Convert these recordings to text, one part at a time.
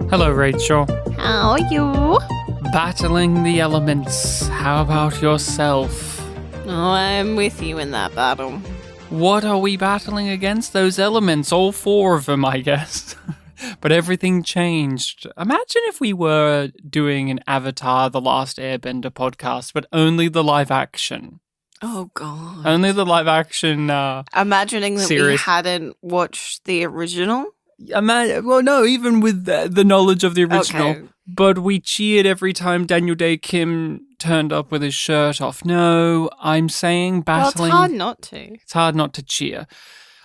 Hello, Rachel. How are you? Battling the elements. How about yourself? Oh, I'm with you in that battle. What are we battling against? Those elements, all four of them, I guess. But everything changed. Imagine if we were doing an Avatar The Last Airbender podcast, but only the live action. Oh, God. Only the live action Imagining that series. we hadn't watched the original? Well, no, even with the knowledge of the original. Okay. But we cheered every time Daniel Day Kim turned up with his shirt off. No, I'm saying battling... Well, it's hard not to. It's hard not to cheer.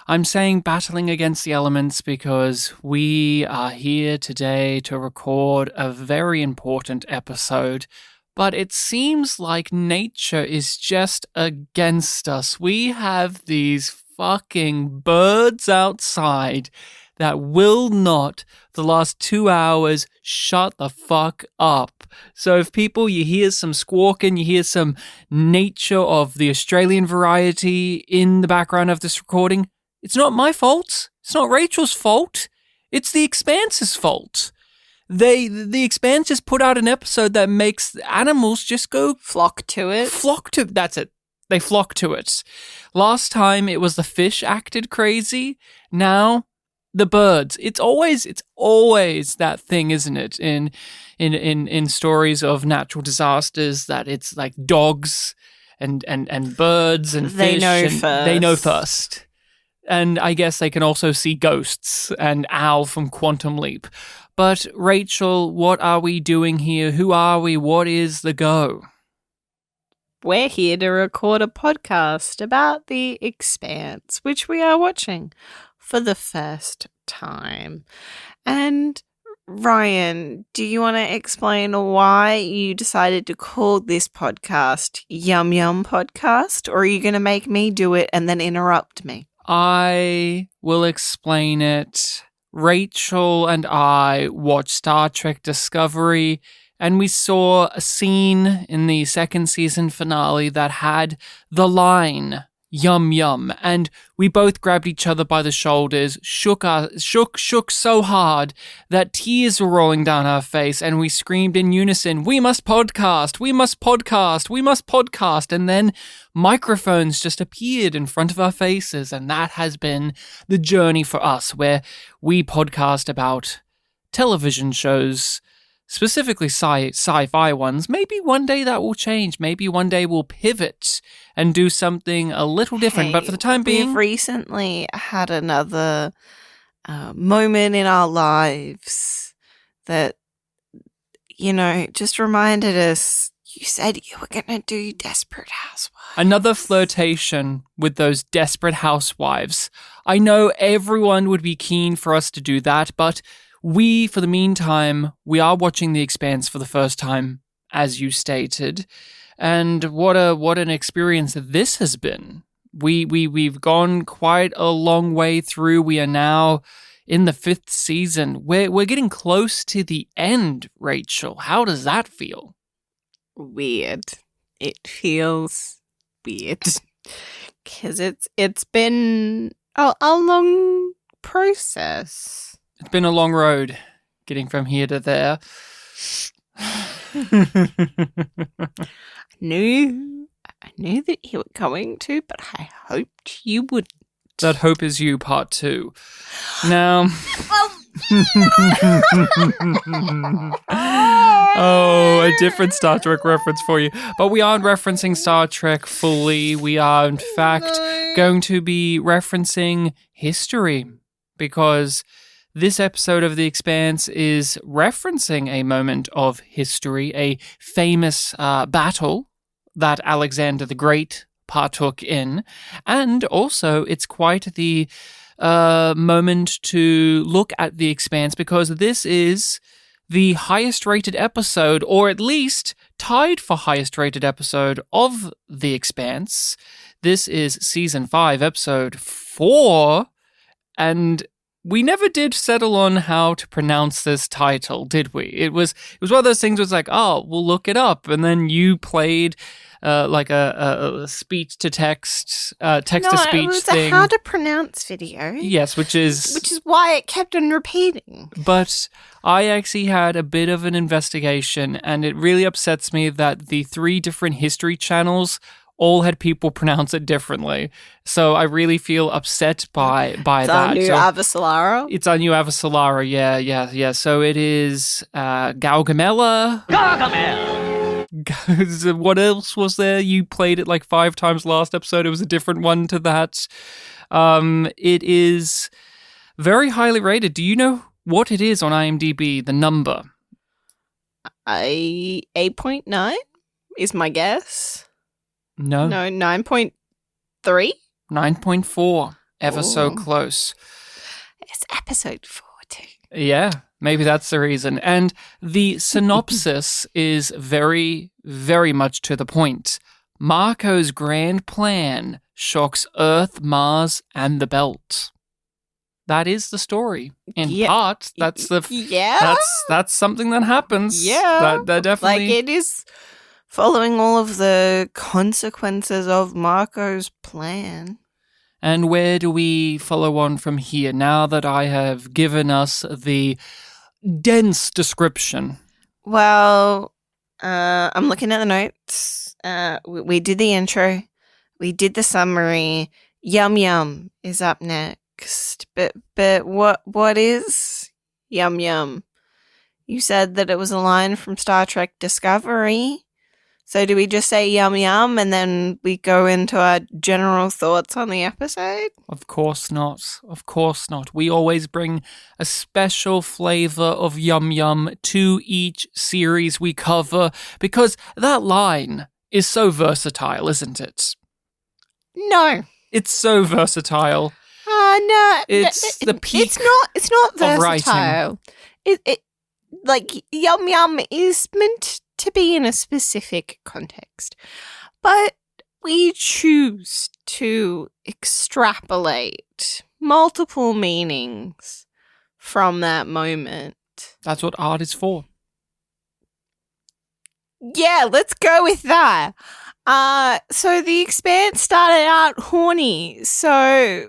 I'm saying battling against the elements because we are here today to record a very important episode, but it seems like nature is just against us. We have these fucking birds outside that will not, the last 2 hours, shut the fuck up. So if people, you hear some squawking, you hear some nature of the Australian variety in the background of this recording, it's not my fault. It's not Rachel's fault. It's the Expanse's fault. The Expanse just put out an episode that makes animals just go... Flock to it. That's it. They flock to it. Last time it was the fish acted crazy. Now... the birds. It's always that thing, isn't it? In stories of natural disasters, that it's like dogs and birds and They fish. They know first. And I guess they can also see ghosts and Al from Quantum Leap. But Rachel, what are we doing here? Who are we? What is the go? We're here to record a podcast about the Expanse, which we are watching for the first time. And Ryan, do you want to explain why you decided to call this podcast Yum-Yum-Podcast? Or are you going to make me do it and then interrupt me? I will explain it. Rachel and I watched Star Trek Discovery, and we saw a scene in the second season finale that had the line, "Yum yum," and we both grabbed each other by the shoulders, shook so hard that tears were rolling down our face, and we screamed in unison, "We must podcast! We must podcast! We must podcast!" And then microphones just appeared in front of our faces, and that has been the journey for us, where we podcast about television shows, specifically sci-fi ones. Maybe one day that will change. Maybe one day we'll pivot and do something a little different. But for the time being... we've recently had another moment in our lives that, just reminded us, you said you were going to do Desperate Housewives. Another flirtation with those Desperate Housewives. I know everyone would be keen for us to do that, but... we, for the meantime, we are watching The Expanse for the first time, as you stated, and what an experience this has been. We've gone quite a long way through. We are now in the 5th season. We're getting close to the end, Rachel. How does that feel? Weird. It feels weird because it's been a long process. It's been a long road getting from here to there. I knew that you were going to, but I hoped you wouldn't. That hope is you, part 2. Now... oh, a different Star Trek reference for you. But we aren't referencing Star Trek fully. We are, in fact, going to be referencing history, because... this episode of The Expanse is referencing a moment of history, a famous battle that Alexander the Great partook in, and also it's quite the moment to look at The Expanse because this is the highest rated episode, or at least tied for highest rated episode of The Expanse. This is season 5, episode 4, and we never did settle on how to pronounce this title, did we? It was one of those things where it's like, oh, we'll look it up. And then you played like a speech to text, text to speech it was thing. a how to pronounce video. Yes, which is why it kept on repeating. But I actually had a bit of an investigation, and it really upsets me that the 3 different history channels all had people pronounce it differently. So I really feel upset by that. It's Avasarala. It's Anu Avasarala, yeah. So it is Gaugamela. Gaugamela! What else was there? You played it like 5 times last episode. It was a different one to that. It is very highly rated. Do you know what it is on IMDb, the number? 8.9 is my guess. No. No, 9.3? 9.4. Ever so Ooh. close. It's episode 40. Yeah, maybe that's the reason. And the synopsis is very, very much to the point. Marco's grand plan shocks Earth, Mars, and the Belt. That is the story. In part, that's that's something that happens. Yeah. That definitely... Like, it is following all of the consequences of Marco's plan. And where do we follow on from here now that I have given us the dense description? Well, I'm looking at the notes. We did the intro. We did the summary. Yum Yum is up next. But what is Yum Yum? You said that it was a line from Star Trek Discovery. So do we just say yum yum and then we go into our general thoughts on the episode? Of course not. Of course not. We always bring a special flavor of yum yum to each series we cover because that line is so versatile, isn't it? No. It's so versatile. No. It's the peak. It's not versatile. Writing. It like yum yum is meant to be in a specific context, but we choose to extrapolate multiple meanings from that moment. That's what art is for. Yeah, let's go with that. So the Expanse started out horny, so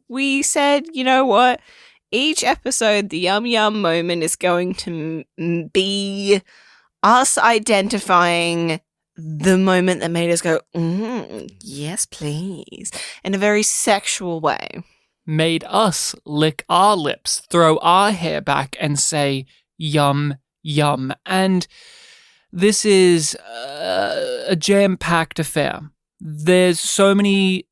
we said, you know what? Each episode, the yum yum moment is going to be us identifying the moment that made us go, yes, please, in a very sexual way. Made us lick our lips, throw our hair back, and say, yum, yum. And this is a jam-packed affair. There's so many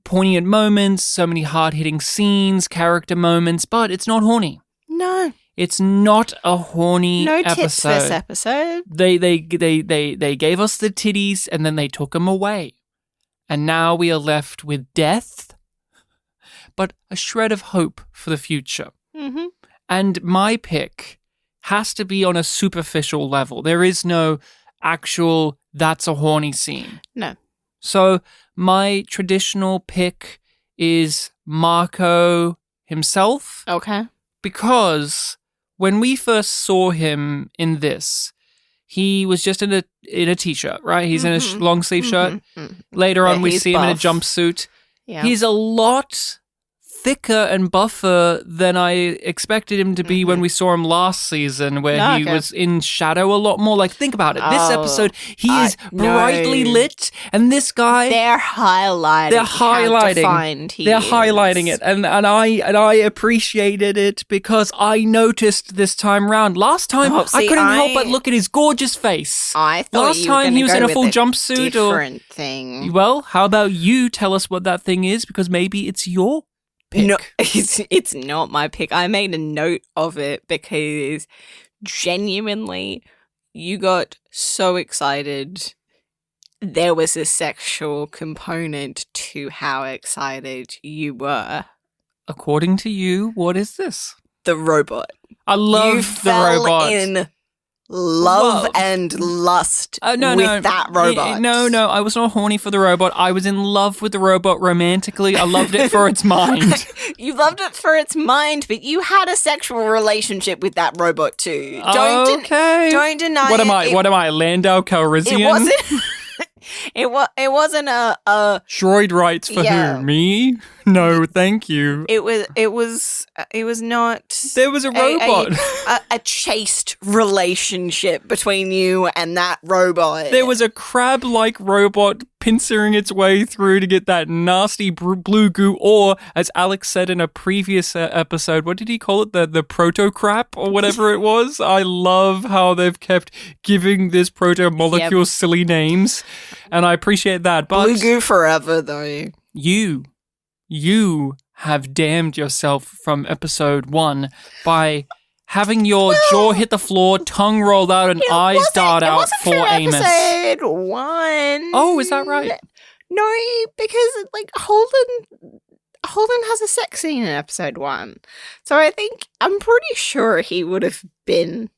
poignant moments, so many hard-hitting scenes, character moments, but it's not horny. No. It's not a horny episode. No tits this episode. They gave us the titties and then they took them away. And now we are left with death, but a shred of hope for the future. Mm-hmm. And my pick has to be on a superficial level. There is no actual, that's a horny scene. No. So my traditional pick is Marco himself. Okay. Because when we first saw him in this, he was just in a t-shirt, right? He's in a long sleeve shirt. Later on, we see him in a jumpsuit. Yeah. He's a lot thicker and buffer than I expected him to be when we saw him last season, where he was in shadow a lot more. Like, think about it. This episode, he is brightly lit, and this guy... They're highlighting. They're highlighting it, and I appreciated it because I noticed this time round. Last time, I couldn't help but look at his gorgeous face. I thought last time he was in a full jumpsuit different thing. Well, how about you tell us what that thing is? Because maybe it's your pick. No, it's not my pick. I made a note of it because genuinely you got so excited. There was a sexual component to how excited you were. According to you, what is this? The robot. I love the robot. In love and lust with that robot. No, I was not horny for the robot. I was in love with the robot romantically. I loved it for its mind. You loved it for its mind, but you had a sexual relationship with that robot too. Don't deny What am I, Landau Calrissian? It wasn't a Droid rights for who? Me? No, thank you. It was not. There was a robot. A chaste relationship between you and that robot. There was a crab-like robot pincering its way through to get that nasty blue goo, or, as Alex said in a previous episode, what did he call it? The proto-crap or whatever it was? I love how they've kept giving this proto-molecule silly names, and I appreciate that. But blue goo forever, though. You have damned yourself from episode 1 by having your jaw hit the floor, tongue rolled out, and eyes dart out for Amos. Episode 1. Oh, is that right? No, because Holden has a sex scene in episode 1. So I'm pretty sure he would have been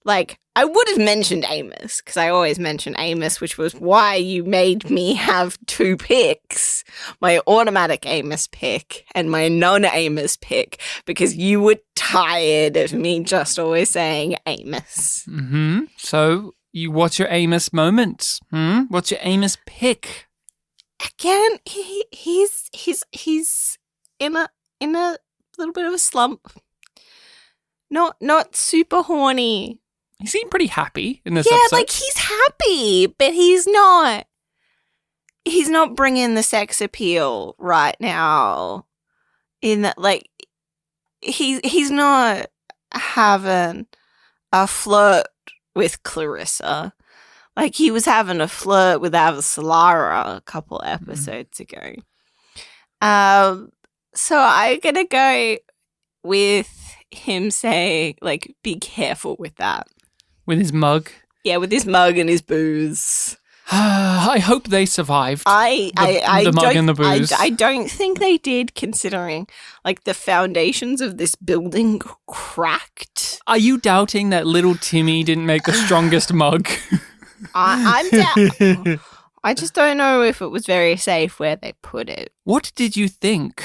I would have mentioned Amos, because I always mention Amos, which was why you made me have 2 picks, my automatic Amos pick and my non-Amos pick, because you were tired of me just always saying Amos. Mm-hmm. So, what's your Amos moment? What's your Amos pick? Again, he's in a little bit of a slump. Not super horny. He seemed pretty happy in this episode. Yeah, he's happy, but he's not bringing the sex appeal right now. In that, he's not having a flirt with Clarissa. He was having a flirt with Avasalara a couple episodes ago. So I'm gonna go with him saying, be careful with that. With his mug? Yeah, with his mug and his booze. I hope they survived. The mug and the booze. I don't think they did, considering the foundations of this building cracked. Are you doubting that little Timmy didn't make the strongest mug? I'm down. I just don't know if it was very safe where they put it. What did you think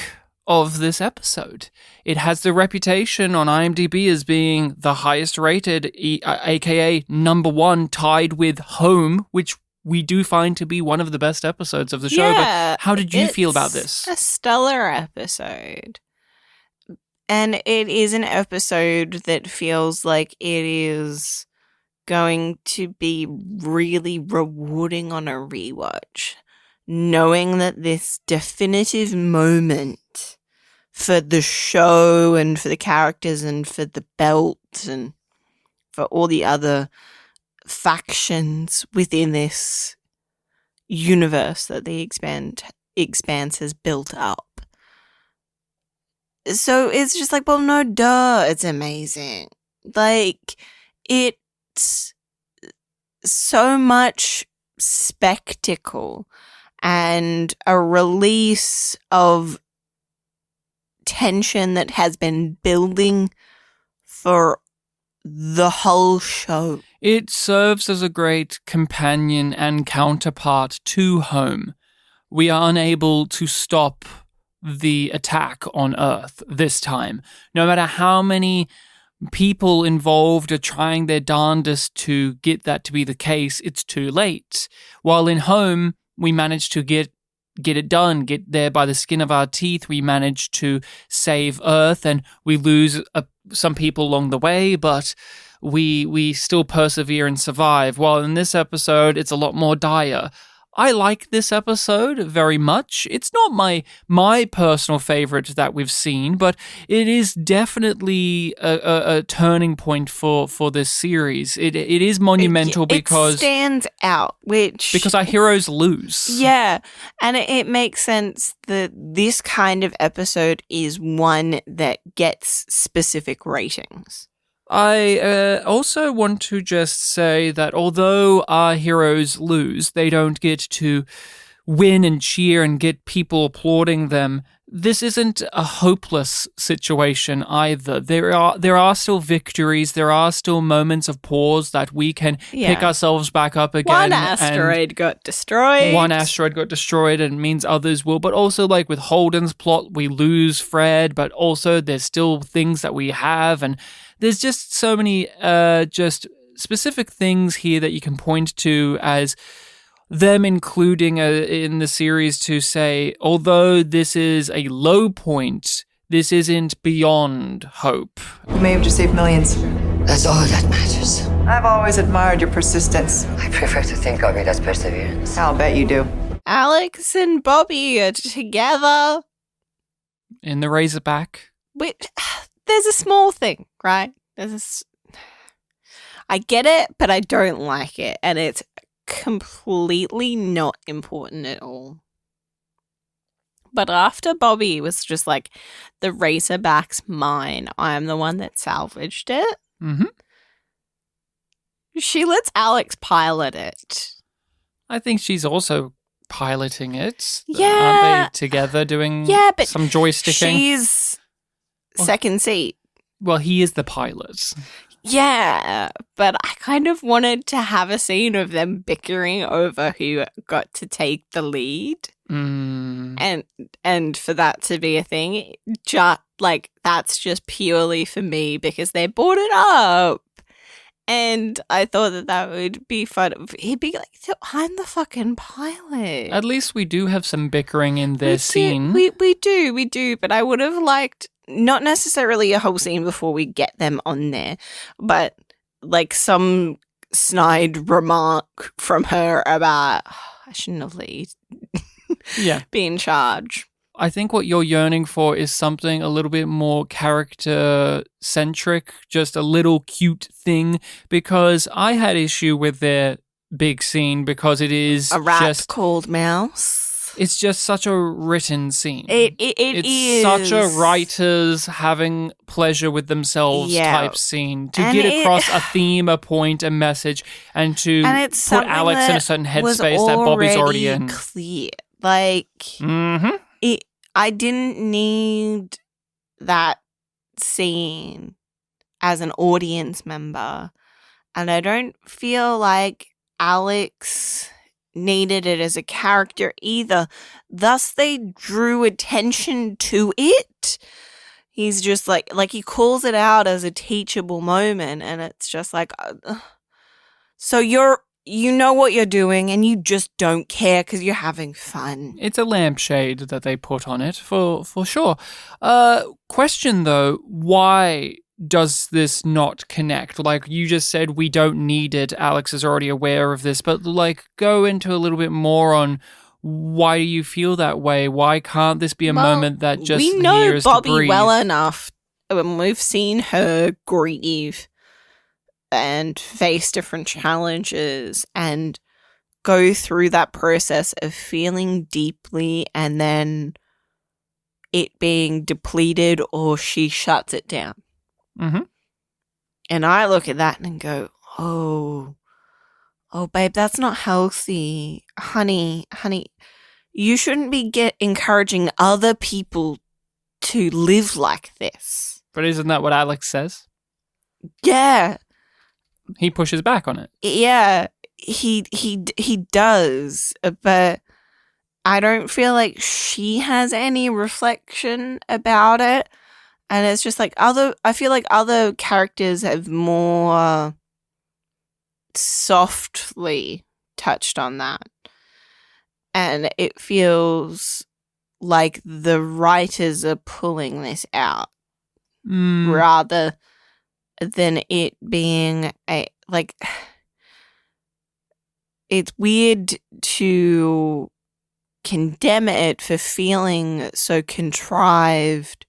of this episode? It has the reputation on IMDb as being the highest rated, aka number 1, tied with Home, which we do find to be one of the best episodes of the show. Yeah, but how did you feel about this? A stellar episode. And it is an episode that feels like it is going to be really rewarding on a rewatch, knowing that this definitive moment for the show and for the characters and for the belt and for all the other factions within this universe that the Expanse has built up. So it's just well, no, duh, it's amazing. It's so much spectacle and a release of tension that has been building for the whole show. It serves as a great companion and counterpart to Home. We are unable to stop the attack on Earth this time. No matter how many people involved are trying their darndest to get that to be the case, it's too late. While in Home, we managed to get it done, get there by the skin of our teeth. We managed to save Earth, and we lose some people along the way, but we still persevere and survive. While in this episode, it's a lot more dire. I like this episode very much. It's not my personal favorite that we've seen, but it is definitely a turning point for this series. It is monumental because it stands out, because our heroes lose. Yeah, and it makes sense that this kind of episode is one that gets specific ratings. I also want to just say that although our heroes lose, they don't get to win and cheer and get people applauding them. This isn't a hopeless situation either. There are still victories. There are still moments of pause that we can pick ourselves back up again. One asteroid got destroyed. One asteroid got destroyed, and it means others will. But also, with Holden's plot, we lose Fred, but also there's still things that we have, and there's just so many just specific things here that you can point to as them including in the series to say, although this is a low point, this isn't beyond hope. You may have just saved millions. That's all that matters. I've always admired your persistence. I prefer to think of it as perseverance. I'll bet you do. Alex and Bobby are together. In the Razorback. There's a small thing, right? I get it, but I don't like it. And it's completely not important at all. But after Bobby was just like, the Razorback's mine, I'm the one that salvaged it. Mm-hmm. She lets Alex pilot it. I think she's also piloting it. Yeah. Aren't they together doing some joysticking? She's second seat. Well, he is the pilot. Yeah, but I kind of wanted to have a scene of them bickering over who got to take the lead. And for that to be a thing, that's just purely for me because they brought it up. And I thought that would be fun. He'd be like, so I'm the fucking pilot. At least we do have some bickering in their scene. We do. But I would have liked not necessarily a whole scene before we get them on there, but like some snide remark from her about, I shouldn't have lead. Yeah. Be in charge. I think what you're yearning for is something a little bit more character-centric, just a little cute thing, because I had issue with their big scene because it is a rat just called Mouse. It's just such a written scene. It's is such a writers having pleasure with themselves type scene to get across a theme, a point, a message, and to put Alex in a certain headspace that Bobby's already in. Clear. Like, I didn't need that scene as an audience member, and I don't feel like Alex needed it as a character either. Thus, they drew attention to it. He's just like he calls it out as a teachable moment, and it's just like, so you know what you're doing and you just don't care because you're having fun. It's a lampshade that they put on it, for sure. Question, though, why does this not connect? Like, you just said we don't need it. Alex is already aware of this. But, like, go into a little bit more on why do you feel that way? Why can't this be a moment that just we know hears Bobby to breathe? Well enough when we've seen her grieve and face different challenges and go through that process of feeling deeply and then it being depleted or she shuts it down. Mm-hmm. And I look at that and go, oh, babe, that's not healthy. Honey, you shouldn't be encouraging other people to live like this. But isn't that what Alex says? Yeah. He pushes back on it. Yeah, he does, but I don't feel like she has any reflection about it. And it's just like I feel like other characters have more softly touched on that. And it feels like the writers are pulling this out rather than it being it's weird to condemn it for feeling so contrived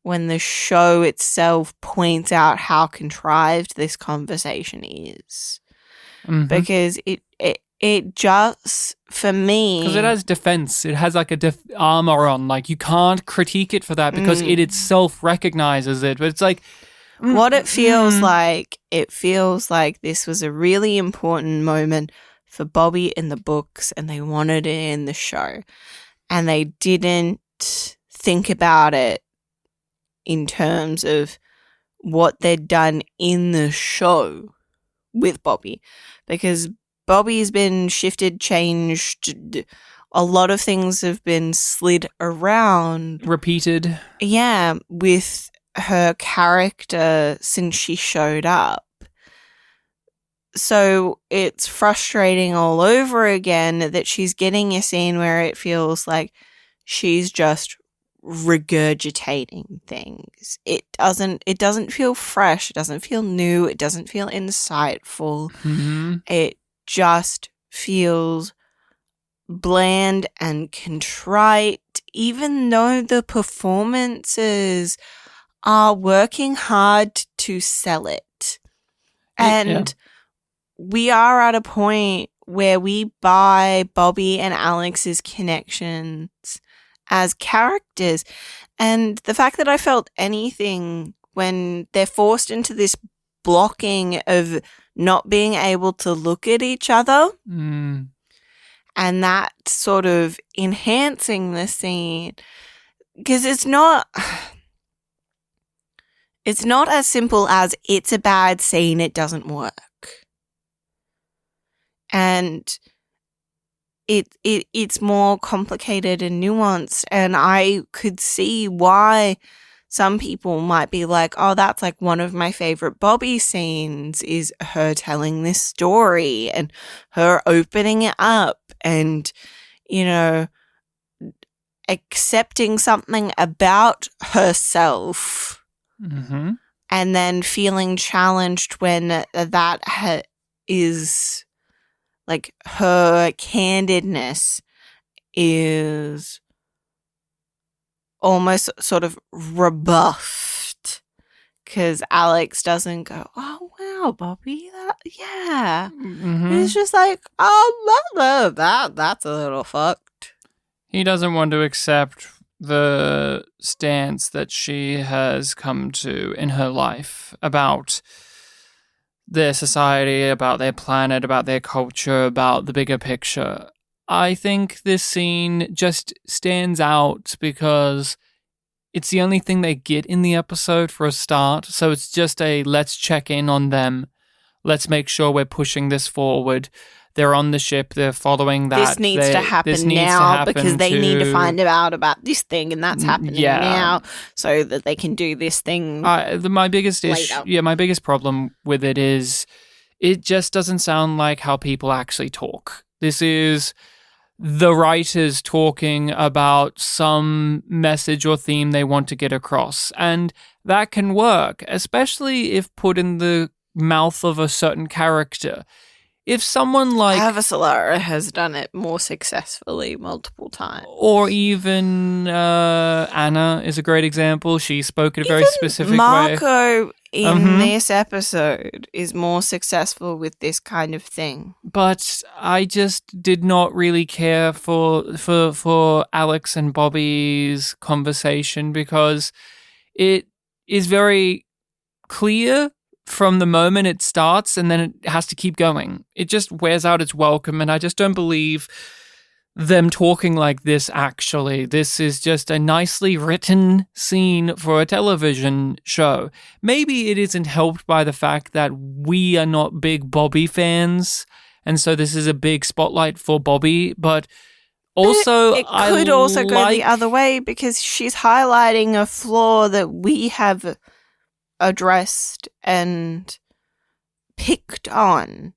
when the show itself points out how contrived this conversation is. Mm-hmm. Because it just, for me... Because it has defense. It has like a armor on. Like, you can't critique it for that because it itself recognizes it. But it's like... What it feels like this was a really important moment for Bobby in the books and they wanted it in the show. And they didn't think about it in terms of what they'd done in the show with Bobby. Because Bobby's been shifted, changed. A lot of things have been slid around. Repeated. Yeah, with her character since she showed up. So it's frustrating all over again that she's getting a scene where it feels like she's just regurgitating things. It doesn't feel fresh, it doesn't feel new, it doesn't feel insightful. Mm-hmm. It just feels bland and contrite, even though the performances are working hard to sell it. And we are at a point where we buy Bobby and Alex's connections as characters. And the fact that I felt anything when they're forced into this blocking of not being able to look at each other, and that sort of enhancing the scene, because it's not as simple as it's a bad scene, it doesn't work. And it's more complicated and nuanced, and I could see why some people might be like, oh, that's like one of my favorite Bobby scenes, is her telling this story and her opening it up and, you know, accepting something about herself, and then feeling challenged when that is like her candidness is almost sort of rebuffed, because Alex doesn't go, oh wow, Bobby, yeah. It's just like, oh, that's a little fucked. He doesn't want to accept the stance that she has come to in her life about their society, about their planet, about their culture, about the bigger picture. I think this scene just stands out because it's the only thing they get in the episode for a start. So it's just a let's check in on them. Let's make sure we're pushing this forward. They're on the ship. They're following that. This needs to happen now because they need to find out about this thing, and that's happening now, so that they can do this thing. My biggest issue, my biggest problem with it is it just doesn't sound like how people actually talk. This is the writers talking about some message or theme they want to get across, and that can work, especially if put in the mouth of a certain character. If someone like Avasarala has done it more successfully multiple times. Or even Anna is a great example. She spoke in a very specific way. Marco in this episode is more successful with this kind of thing. But I just did not really care for Alex and Bobby's conversation, because it is very clear from the moment it starts, and then it has to keep going. It just wears out its welcome, and I just don't believe them talking like this, actually. This is just a nicely written scene for a television show. Maybe it isn't helped by the fact that we are not big Bobby fans, and so this is a big spotlight for Bobby, but also it could also go the other way, because she's highlighting a flaw that we have addressed and picked on.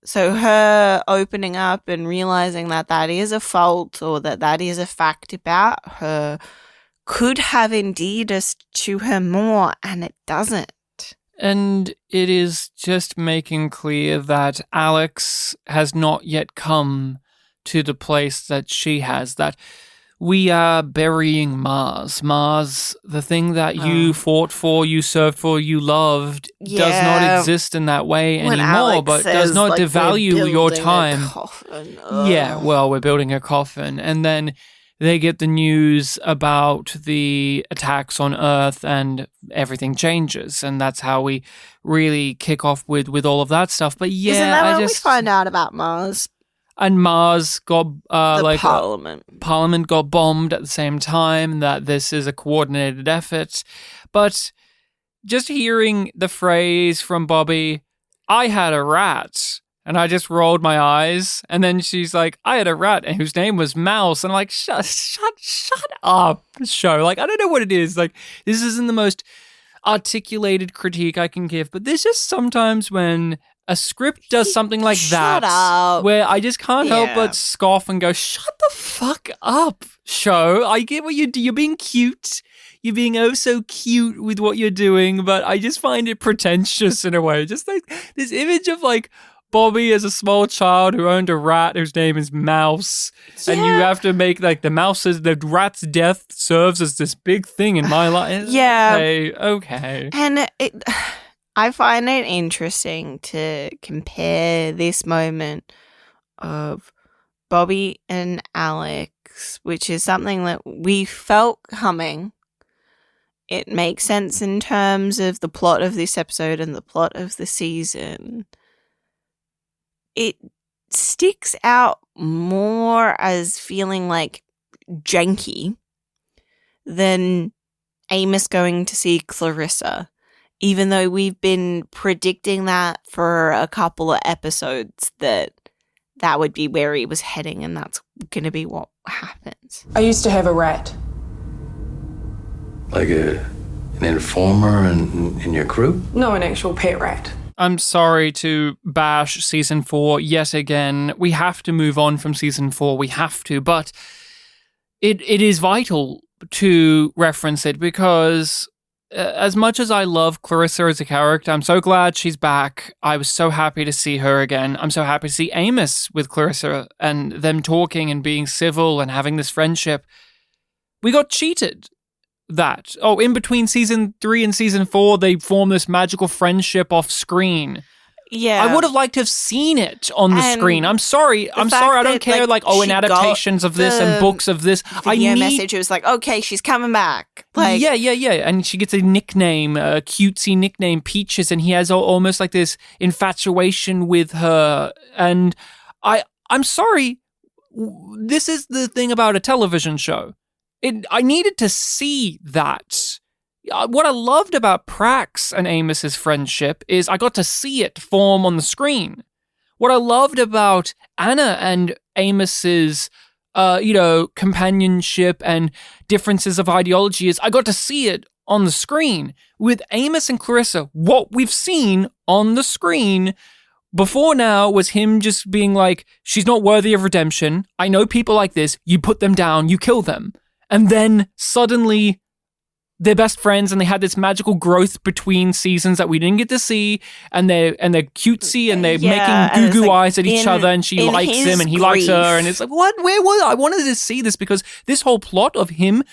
So her opening up and realizing that that is a fault, or that is a fact about her, could have endeared us to her more, and it doesn't. And it is just making clear that Alex has not yet come to the place that she has, that we are burying Mars. Mars, the thing that you fought for, you served for, you loved, does not exist in that way anymore, but does not devalue your time. Yeah, well, we're building a coffin. And then they get the news about the attacks on Earth, and everything changes. And that's how we really kick off with all of that stuff. But yeah, isn't that when we find out about Mars? And Mars got Parliament got bombed at the same time, that this is a coordinated effort. But just hearing the phrase from Bobby, I had a rat, and I just rolled my eyes, and then she's like, I had a rat and whose name was Mouse, and I'm like, shut up, show. Like, I don't know what it is. Like, this isn't the most articulated critique I can give, but there's just sometimes when a script does something like Shut that up. where I just can't help Yeah. but scoff and go, shut the fuck up, show. I get what you do. You're being cute. You're being oh so cute with what you're doing, but I just find it pretentious in a way. Just like this image of like Bobby as a small child who owned a rat whose name is Mouse. And you have to make like the rat's death serves as this big thing in my life. Yeah. Okay. And I find it interesting to compare this moment of Bobby and Alex, which is something that we felt coming. It makes sense in terms of the plot of this episode and the plot of the season. It sticks out more as feeling like janky than Amos going to see Clarissa, even though we've been predicting that for a couple of episodes that would be where he was heading and that's going to be what happens. I used to have a rat. Like an informer in your crew? No, an actual pet rat. I'm sorry to bash season 4 yet again. We have to move on from season 4. We have to, but it is vital to reference it because as much as I love Clarissa as a character, I'm so glad she's back. I was so happy to see her again. I'm so happy to see Amos with Clarissa and them talking and being civil and having this friendship. We got cheated. That. Oh, in between season 3 and season 4, they form this magical friendship off screen. Yeah. I would have liked to have seen it on the screen. I'm sorry. I don't care. In adaptations of this and books of this. Video message. It was like, okay, she's coming back. Yeah. And she gets a nickname, a cutesy nickname, Peaches, and he has almost like this infatuation with her. And I'm sorry. This is the thing about a television show. I needed to see that. What I loved about Prax and Amos's friendship is I got to see it form on the screen. What I loved about Anna and Amos's, companionship and differences of ideology is I got to see it on the screen. With Amos and Clarissa, what we've seen on the screen before now was him just being like, she's not worthy of redemption. I know people like this. You put them down, you kill them. And then suddenly they're best friends and they had this magical growth between seasons that we didn't get to see. And they're cutesy and they're making goo-goo eyes at each other and she likes him and he likes her. And it's like, what? Where was I? I wanted to see this because this whole plot of him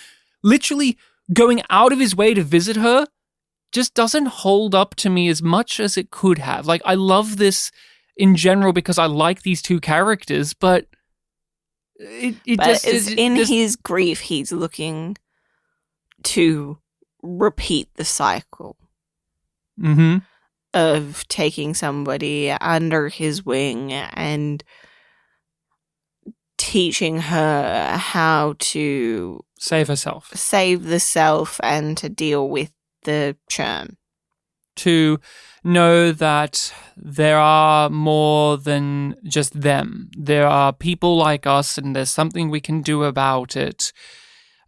literally going out of his way to visit her just doesn't hold up to me as much as it could have. Like, I love this in general because I like these two characters, but his grief, he's looking to repeat the cycle of taking somebody under his wing and teaching her how to save herself, save the self, and to deal with the churn. To know that there are more than just them. There are people like us and there's something we can do about it.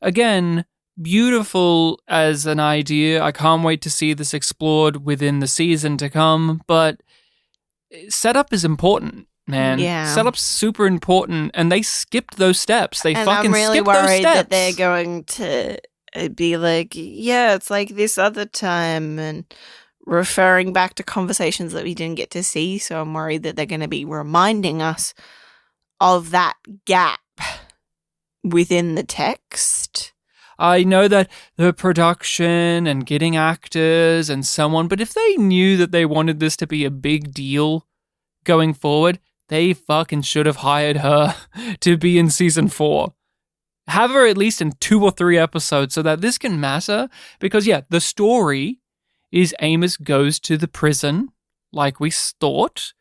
Again, beautiful as an idea. I can't wait to see this explored within the season to come, but setup is important, man. Yeah. Setup's super important, and they skipped those steps. They fucking I'm really skipped those worried steps. that they're going to be like, yeah, it's like this other time, and referring back to conversations that we didn't get to see. So I'm worried that they're going to be reminding us of that gap within the text. I know that the production and getting actors and so on, but if they knew that they wanted this to be a big deal going forward, they fucking should have hired her to be in season 4. Have her at least in 2 or 3 episodes so that this can matter. Because, yeah, the story is Amos goes to the prison, like we thought,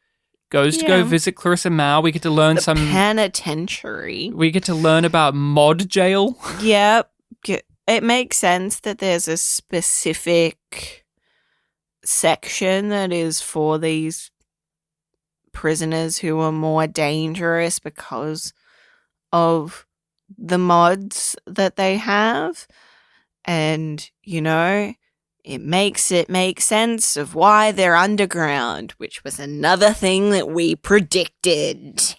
goes to go visit Clarissa Mao. We get to learn the penitentiary. We get to learn about mod jail. Yep. It makes sense that there's a specific section that is for these prisoners who are more dangerous because of the mods that they have. And, it makes it make sense of why they're underground, which was another thing that we predicted.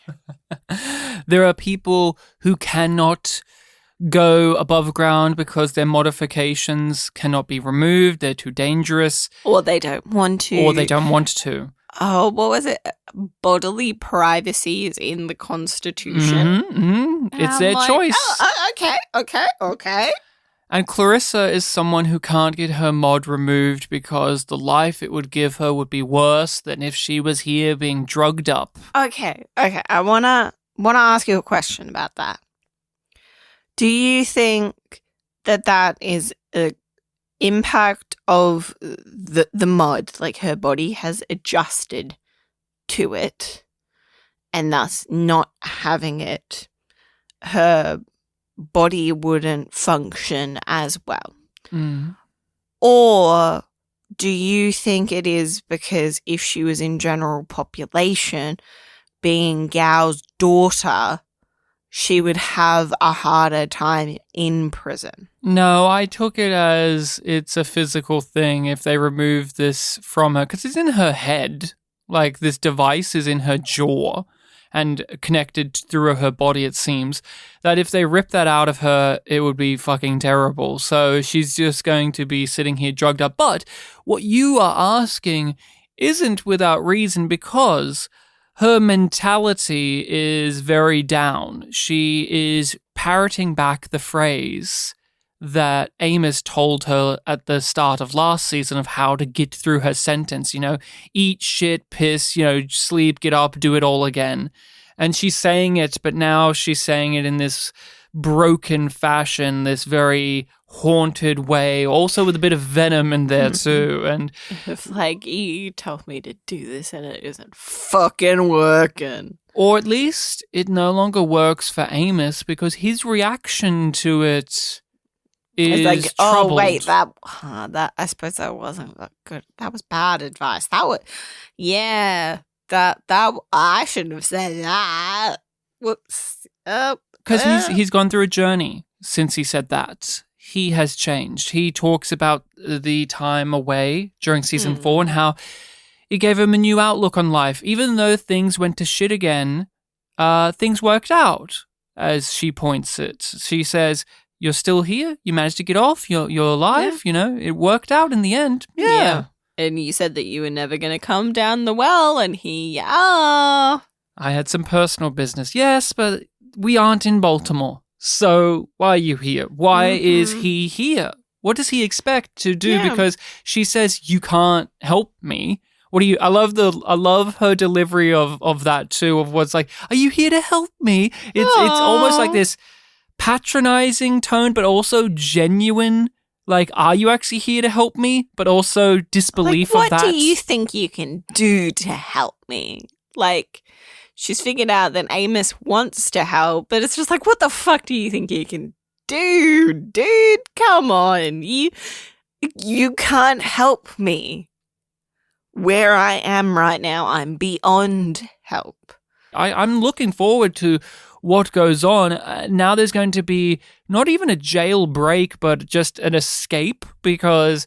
There are people who cannot go above ground because their modifications cannot be removed. They're too dangerous. Or they don't want to. Oh, what was it? Bodily privacy is in the Constitution. It's their choice. Okay. And Clarissa is someone who can't get her mod removed because the life it would give her would be worse than if she was here being drugged up. Okay. I wanna ask you a question about that. Do you think that is an impact of the mod, like her body has adjusted to it, and thus not having it, her body wouldn't function as well? Or do you think it is because if she was in general population, being Gao's daughter, she would have a harder time in prison? No, I took it as it's a physical thing if they remove this from her, because it's in her head. Like, this device is in her jaw and connected through her body, it seems, that if they rip that out of her, it would be fucking terrible. So she's just going to be sitting here drugged up. But what you are asking isn't without reason, because her mentality is very down. She is parroting back the phrase that Amos told her at the start of last season of how to get through her sentence. Eat, shit, piss, sleep, get up, do it all again. And she's saying it, but now she's saying it in this broken fashion, this very haunted way, also with a bit of venom in there too. And it's like, you told me to do this and it isn't fucking working. Or at least it no longer works for Amos, because his reaction to it is like, troubled. Oh wait, that I suppose that wasn't that good. That was bad advice. That I shouldn't have said that. Whoops. Because he's gone through a journey since he said that. He has changed. He talks about the time away during season 4 and how it gave him a new outlook on life. Even though things went to shit again, things worked out, as she points it. She says, "You're still here. You managed to get off. You're alive. Yeah. It worked out in the end." Yeah. And you said that you were never going to come down the well, and I had some personal business. Yes, but we aren't in Baltimore. So why are you here? Why is he here? What does he expect to do? Yeah. Because she says, "You can't help me." What do you? I love her delivery of that too. Of what's like, "Are you here to help me?" It's almost like this patronizing tone, but also genuine. Like, are you actually here to help me? But also disbelief of that. What do you think you can do to help me? Like, she's figured out that Amos wants to help, but it's just like, what the fuck do you think you can do? Dude, come on. You can't help me. Where I am right now, I'm beyond help. I'm looking forward to what goes on. Now there's going to be not even a jailbreak, but just an escape, because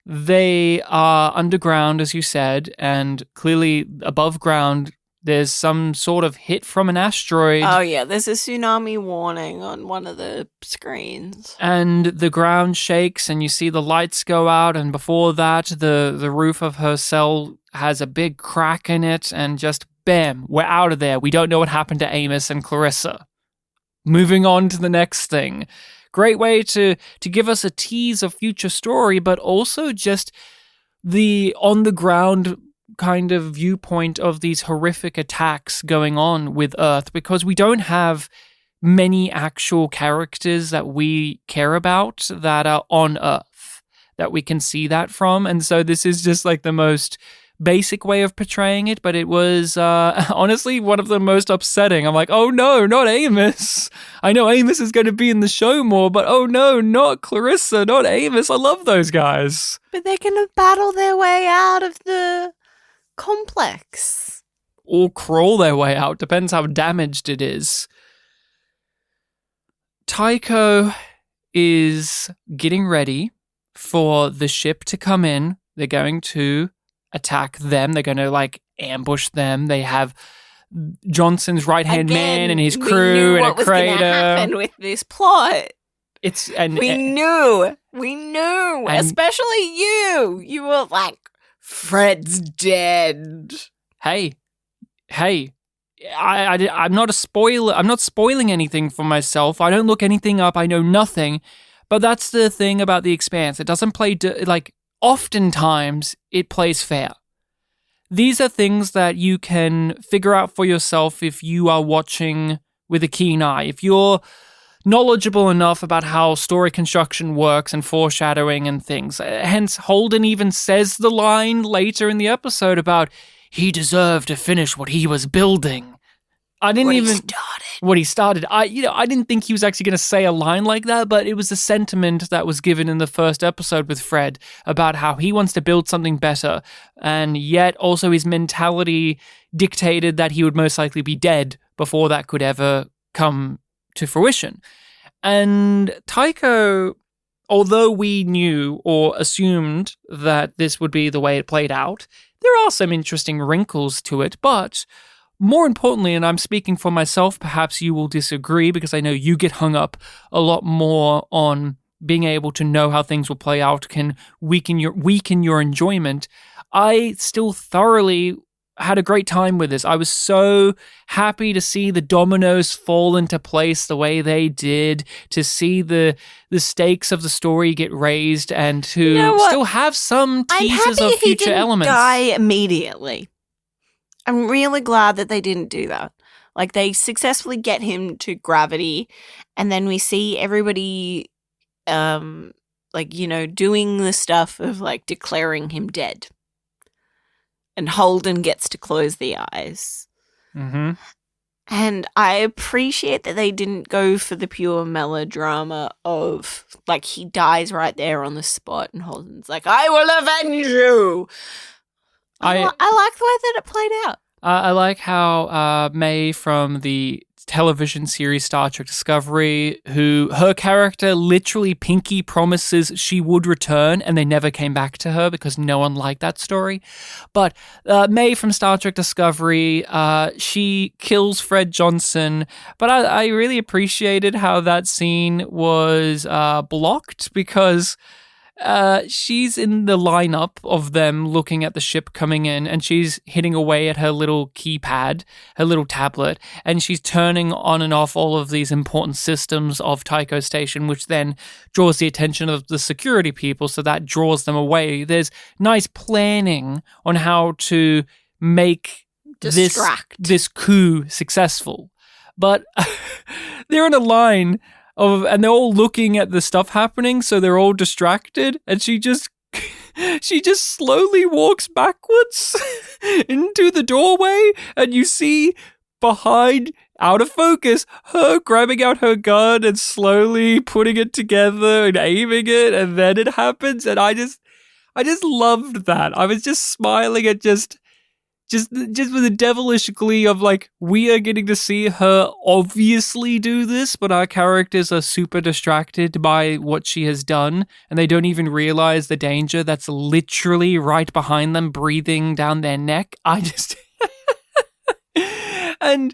they are underground, as you said, and clearly above ground there's some sort of hit from an asteroid. Oh yeah, there's a tsunami warning on one of the screens. And the ground shakes and you see the lights go out, and before that the roof of her cell has a big crack in it, and just bam, we're out of there. We don't know what happened to Amos and Clarissa. Moving on to the next thing. Great way to give us a tease of future story, but also just the on-the-ground kind of viewpoint of these horrific attacks going on with Earth, because we don't have many actual characters that we care about that are on Earth that we can see that from. And so this is just like the most basic way of portraying it, but it was honestly one of the most upsetting. I'm like, oh no, not Amos. I know Amos is going to be in the show more, but oh no, not Clarissa, not Amos. I love those guys. But they're going to battle their way out of the complex. Or crawl their way out, depends how damaged it is. Tycho is getting ready for the ship to come in. They're going to attack them. They're going to like ambush them. They have Johnson's right-hand man and his crew in a what was going to crater. happen with this plot. We knew, and- especially you. You were like, Fred's dead. Hey, I'm not a spoiler. I'm not spoiling anything for myself. I don't look anything up. I know nothing. But that's the thing about The Expanse. It doesn't play, oftentimes it plays fair. These are things that you can figure out for yourself if you are watching with a keen eye. If you're knowledgeable enough about how story construction works and foreshadowing and things. Hence, Holden even says the line later in the episode about he deserved to finish what he was building. What he started. I didn't think he was actually going to say a line like that, but it was the sentiment that was given in the first episode with Fred about how he wants to build something better, and yet also his mentality dictated that he would most likely be dead before that could ever come to fruition. And Tycho, although we knew or assumed that this would be the way it played out, there are some interesting wrinkles to it, but more importantly, and I'm speaking for myself, perhaps you will disagree because I know you get hung up a lot more on being able to know how things will play out can weaken your enjoyment. I still thoroughly had a great time with this. I was so happy to see the dominoes fall into place the way they did, to see the stakes of the story get raised, and to still have some teasers of future elements. Die immediately. I'm really glad that they didn't do that. Like, they successfully get him to gravity, and then we see everybody, doing the stuff of, like, declaring him dead. And Holden gets to close the eyes. Mm-hmm. And I appreciate that they didn't go for the pure melodrama of, like, he dies right there on the spot, and Holden's like, I will avenge you! I like the way that it played out. I like how May from the television series Star Trek Discovery, her character literally pinky promises she would return, and they never came back to her because no one liked that story. But May from Star Trek Discovery, she kills Fred Johnson, but I really appreciated how that scene was blocked because she's in the lineup of them looking at the ship coming in, and she's hitting away at her little keypad, her little tablet, and she's turning on and off all of these important systems of Tycho Station, which then draws the attention of the security people, so that draws them away. There's nice planning on how to make this coup successful. But they're in a line and they're all looking at the stuff happening, so they're all distracted, and she just slowly walks backwards into the doorway, and you see behind, out of focus, her grabbing out her gun and slowly putting it together and aiming it, and then it happens, and I just loved that. I was just smiling at just with a devilish glee of, like, we are getting to see her obviously do this, but our characters are super distracted by what she has done, and they don't even realize the danger that's literally right behind them, breathing down their neck. And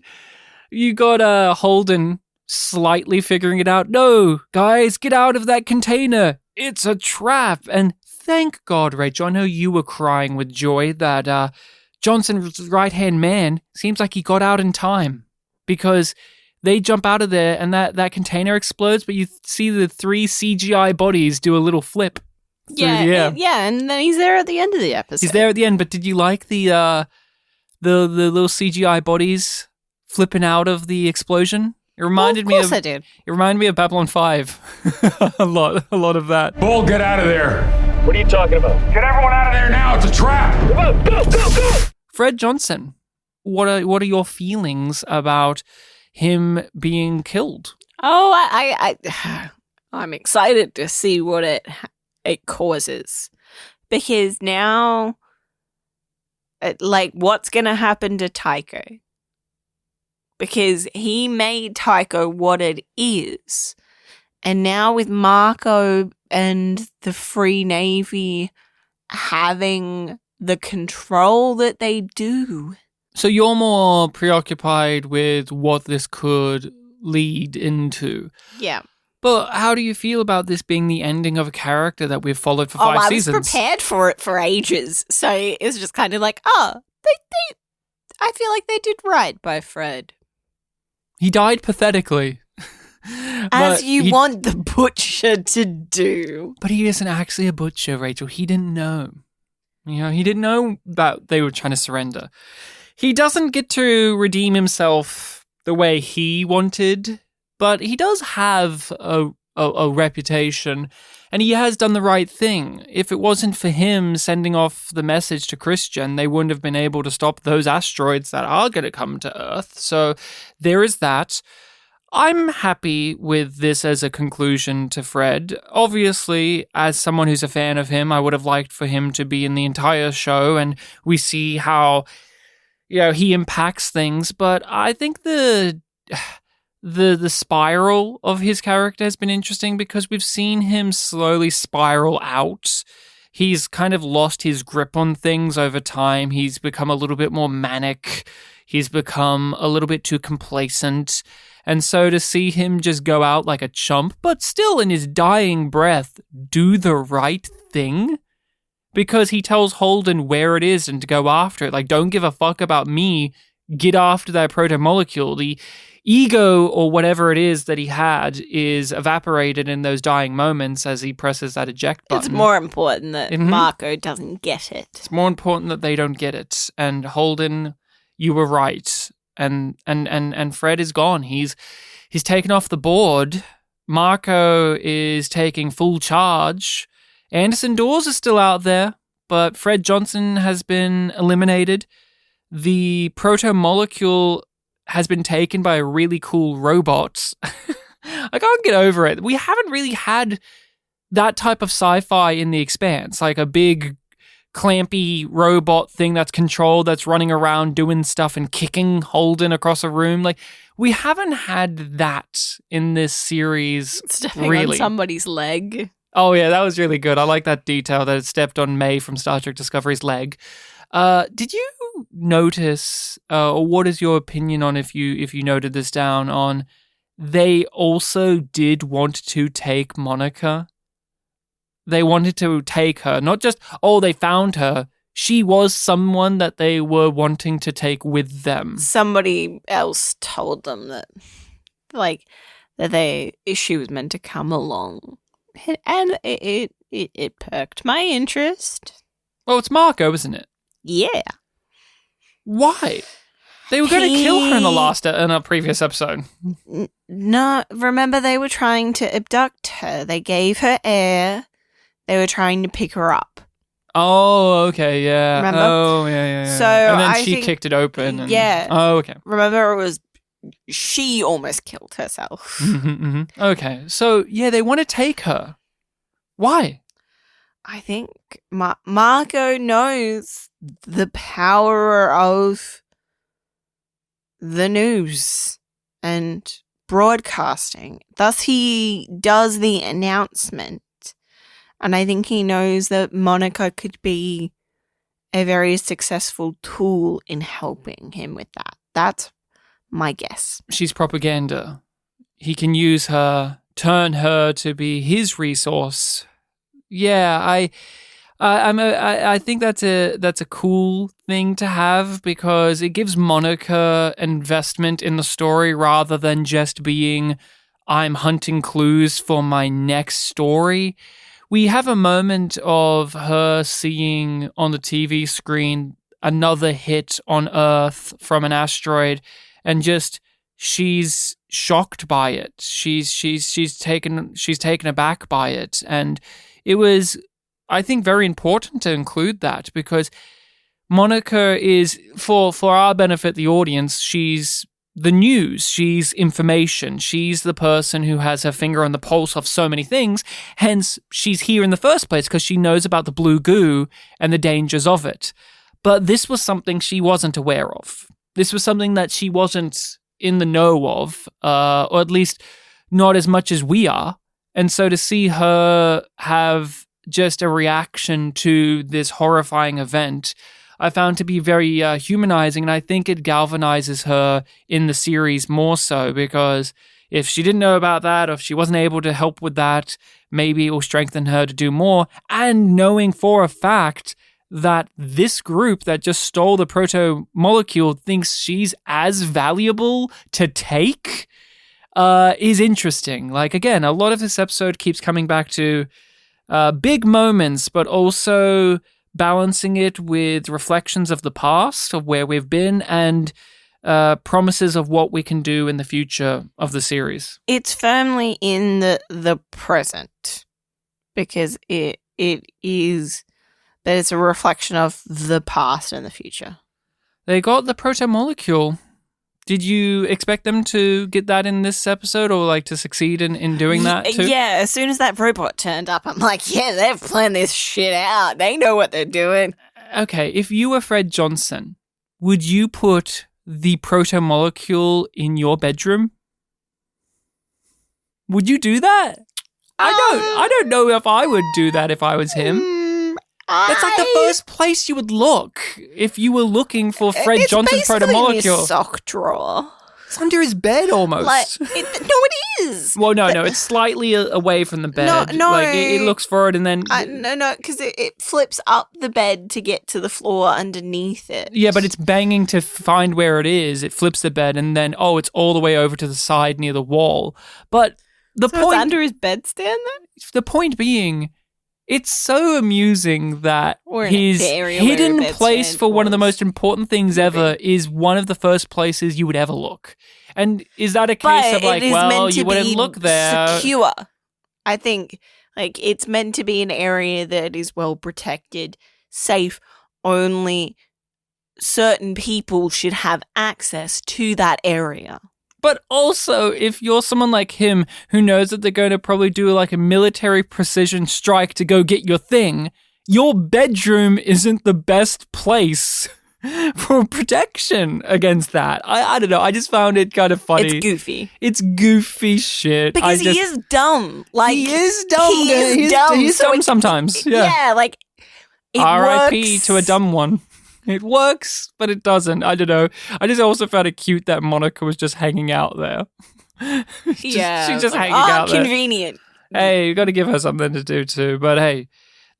you got Holden slightly figuring it out. No, guys, get out of that container. It's a trap. And thank God, Rachel, I know you were crying with joy that Johnson's right-hand man seems like he got out in time, because they jump out of there and that container explodes, but you see the 3 CGI bodies do a little flip through the air. Yeah, and then he's there at the end of the episode. He's there at the end, but did you like the little CGI bodies flipping out of the explosion? It reminded me of. I did. It reminded me of Babylon 5. a lot of that. Bull, get out of there. What are you talking about? Get everyone out of there now. It's a trap. Go. Fred Johnson, what are your feelings about him being killed? Oh, I'm excited to see what it causes, because now, what's going to happen to Tycho? Because he made Tycho what it is, And now with Marco and the Free Navy having the control that they do. So you're more preoccupied with what this could lead into. Yeah. But how do you feel about this being the ending of a character that we've followed for 5 seasons? I was prepared for it for ages. So it was just kind of like, I feel like they did right by Fred. He died pathetically. As you want the butcher to do. But he isn't actually a butcher, Rachel. He didn't know. He didn't know that they were trying to surrender. He doesn't get to redeem himself the way he wanted, but he does have a reputation, and he has done the right thing. If it wasn't for him sending off the message to Christian, they wouldn't have been able to stop those asteroids that are going to come to Earth. So there is that. I'm happy with this as a conclusion to Fred. Obviously, as someone who's a fan of him, I would have liked for him to be in the entire show, and we see how, he impacts things. But I think the spiral of his character has been interesting because we've seen him slowly spiral out. He's kind of lost his grip on things over time. He's become a little bit more manic. He's become a little bit too complacent. And so to see him just go out like a chump, but still in his dying breath, do the right thing, because he tells Holden where it is and to go after it. Like, don't give a fuck about me. Get after that proto-molecule. The ego or whatever it is that he had is evaporated in those dying moments as he presses that eject button. It's more important that Marco doesn't get it. It's more important that they don't get it. And Holden, you were right. And Fred is gone. He's taken off the board. Marco is taking full charge. Anderson Dawes is still out there, but Fred Johnson has been eliminated. The proto-molecule has been taken by a really cool robot. I can't get over it. We haven't really had that type of sci-fi in The Expanse, like a big clampy robot thing that's controlled, that's running around doing stuff and kicking Holden across a room. Like, we haven't had that in this series. Stepping really on somebody's leg. Oh yeah, that was really good. I like that detail that it stepped on May from Star Trek Discovery's leg. Did you notice, or what is your opinion on, if you noted this down, on they also did want to take Monica? They wanted to take her, not just, they found her. She was someone that they were wanting to take with them. Somebody else told them that she was meant to come along. And it perked my interest. Well, it's Marco, isn't it? Yeah. Why? They were going to kill her in a previous episode. No, remember they were trying to abduct her. They gave her air. They were trying to pick her up. Oh, okay, yeah. Remember? Oh, yeah. So and then I she think, kicked it open. And, yeah. Oh, okay. Remember, it was she almost killed herself. Okay, so yeah, they want to take her. Why? I think Marco knows the power of the news and broadcasting. Thus, he does the announcement. And I think he knows that Monica could be a very successful tool in helping him with that. That's my guess. She's propaganda. He can use her, turn her to be his resource. Yeah, I think that's a cool thing to have, because it gives Monica investment in the story rather than just being, I'm hunting clues for my next story. We have a moment of her seeing on the TV screen another hit on Earth from an asteroid, and just she's shocked by it. She's taken aback by it, and it was, I think, very important to include that, because Monica is, for our benefit, the audience, she's the news, she's information, she's the person who has her finger on the pulse of so many things, hence she's here in the first place because she knows about the blue goo and the dangers of it. But this was something she wasn't aware of. This was something that she wasn't in the know of, or at least not as much as we are. And so to see her have just a reaction to this horrifying event, I found to be very humanizing, and I think it galvanizes her in the series more so, because if she didn't know about that, or if she wasn't able to help with that, maybe it will strengthen her to do more. And knowing for a fact that this group that just stole the proto-molecule thinks she's as valuable to take is interesting. Like, again, a lot of this episode keeps coming back to big moments, but also balancing it with reflections of the past, of where we've been, and promises of what we can do in the future of the series. It's firmly in the present, because it is that it's a reflection of the past and the future. They got the proto-molecule. Did you expect them to get that in this episode, or like to succeed in doing that too? Yeah, as soon as that robot turned up, I'm like, yeah, they've planned this shit out. They know what they're doing. Okay, if you were Fred Johnson, would you put the proto-molecule in your bedroom? Would you do that? I don't know if I would do that if I was him. That's like the first place you would look if you were looking for Fred Johnson's proto-molecule. It's basically in his sock drawer. It's under his bed almost. It is. Well, no, it's slightly away from the bed. No. Like, it looks for it and then... No, because it flips up the bed to get to the floor underneath it. Yeah, but it's banging to find where it is. It flips the bed and then, it's all the way over to the side near the wall. But it's under his bedstand then? The point being... It's so amusing that his hidden place for one of the most important things ever is one of the first places you would ever look. And is that a case of like, well, you wouldn't look there? Secure. I think like it's meant to be an area that is well protected, safe. Only certain people should have access to that area. But also, if you're someone like him who knows that they're going to probably do like a military precision strike to go get your thing, your bedroom isn't the best place for protection against that. I don't know. I just found it kind of funny. It's goofy. It's goofy shit. Because he is dumb. Like he is dumb. He's dumb. He's dumb sometimes. Yeah, like R.I.P. to a dumb one. It works, but it doesn't. I don't know. I just also found it cute that Monica was just hanging out there. She's just hanging out there. Convenient. Hey, you got to give her something to do too. But hey,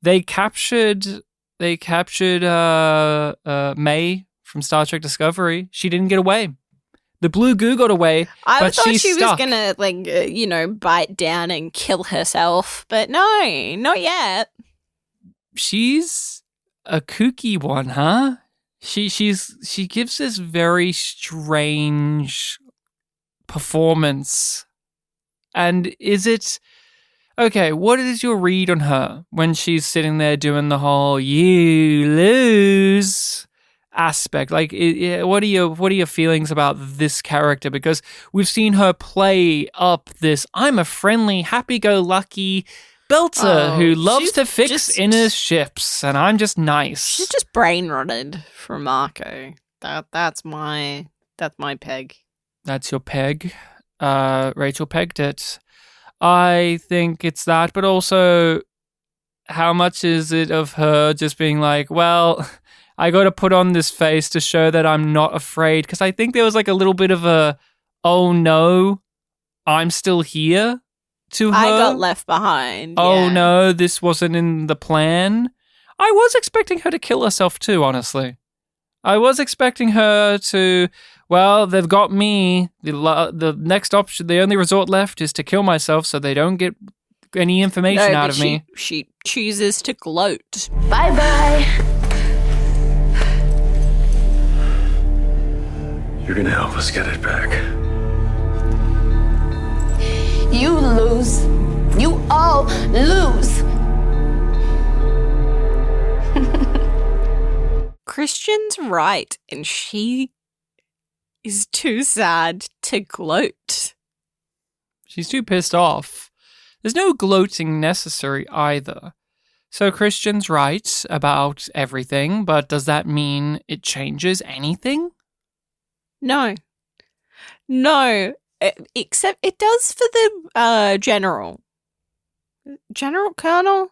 they captured May from Star Trek Discovery. She didn't get away. The blue goo got away, but thought she's she stuck. was gonna bite down and kill herself, but no, not yet. She's a kooky one, huh? She gives this very strange performance. And is it okay? What is your read on her when she's sitting there doing the whole "you lose" aspect? Like, what are your feelings about this character? Because we've seen her play up this "I'm a friendly, happy-go-lucky belter who loves to fix inner ships, and I'm just nice." She's just brain rotted from Marco. That's my peg. That's your peg. Rachel pegged it. I think it's that, but also, how much is it of her just being like, well, I got to put on this face to show that I'm not afraid? Because I think there was like a little bit of a, oh no, I'm still here. To her. I got left behind. Oh no, this wasn't in the plan. I was expecting her to kill herself too, honestly. I was expecting her to, well, they've got me. The next option, the only resort left is to kill myself so they don't get any information out of me. She chooses to gloat. Bye-bye. You're gonna help us get it back. You lose. You all lose. Christian's right, and she is too sad to gloat. She's too pissed off. There's no gloating necessary either. So Christian's right about everything, but does that mean it changes anything? No. Except it does for the general. General Colonel?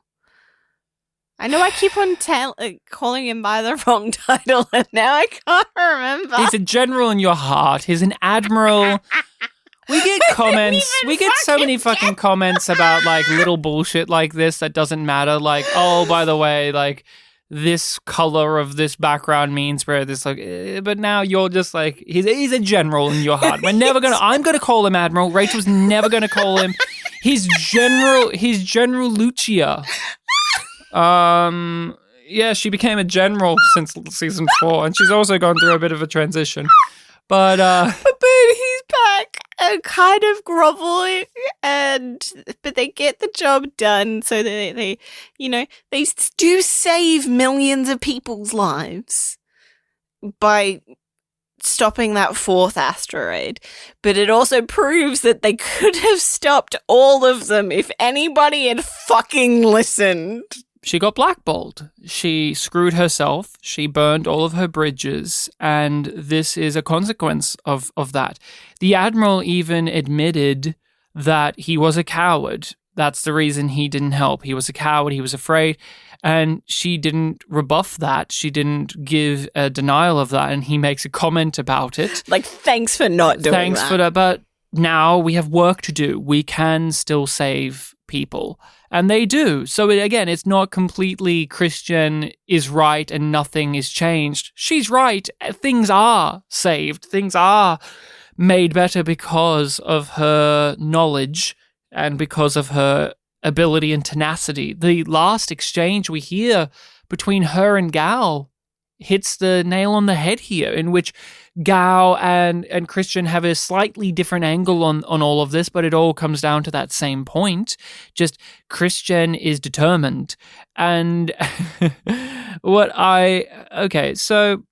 I know I keep on calling him by the wrong title, and now I can't remember. He's a general in your heart. He's an admiral. We get comments. We get so many fucking comments about like little bullshit like this that doesn't matter. Like, oh, by the way, like this color of this background means where this like. But now you're just like he's a general in your heart. We're never gonna. I'm gonna call him admiral. Rachel's never gonna call him. He's General Lucia. Yeah, she became a general since season 4, and she's also gone through a bit of a transition. But he's back and kind of groveling, but they get the job done. So they do save millions of people's lives by stopping that 4th asteroid. But it also proves that they could have stopped all of them if anybody had fucking listened. She got blackballed. She screwed herself. She burned all of her bridges. And this is a consequence of that. The Admiral even admitted that he was a coward. That's the reason he didn't help. He was a coward. He was afraid. And she didn't rebuff that. She didn't give a denial of that. And he makes a comment about it. Like, thanks for not doing Thanks for that. But now we have work to do. We can still save people. And they do. So again, it's not completely Christian is right and nothing is changed. She's right. Things are saved. Things are made better because of her knowledge and because of her ability and tenacity. The last exchange we hear between her and Gal hits the nail on the head here, in which Gao and Christian have a slightly different angle on all of this, but it all comes down to that same point. Just Christian is determined. And so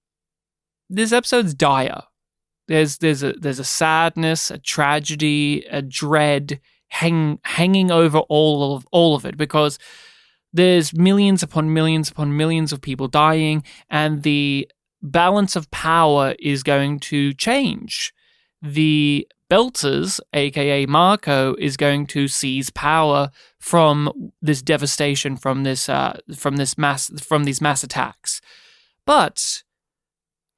this episode's dire. There's a sadness, a tragedy, a dread hanging over all of it, because there's millions upon millions upon millions of people dying, and the balance of power is going to change. The Belters, aka Marco, is going to seize power from this devastation, from these mass attacks. But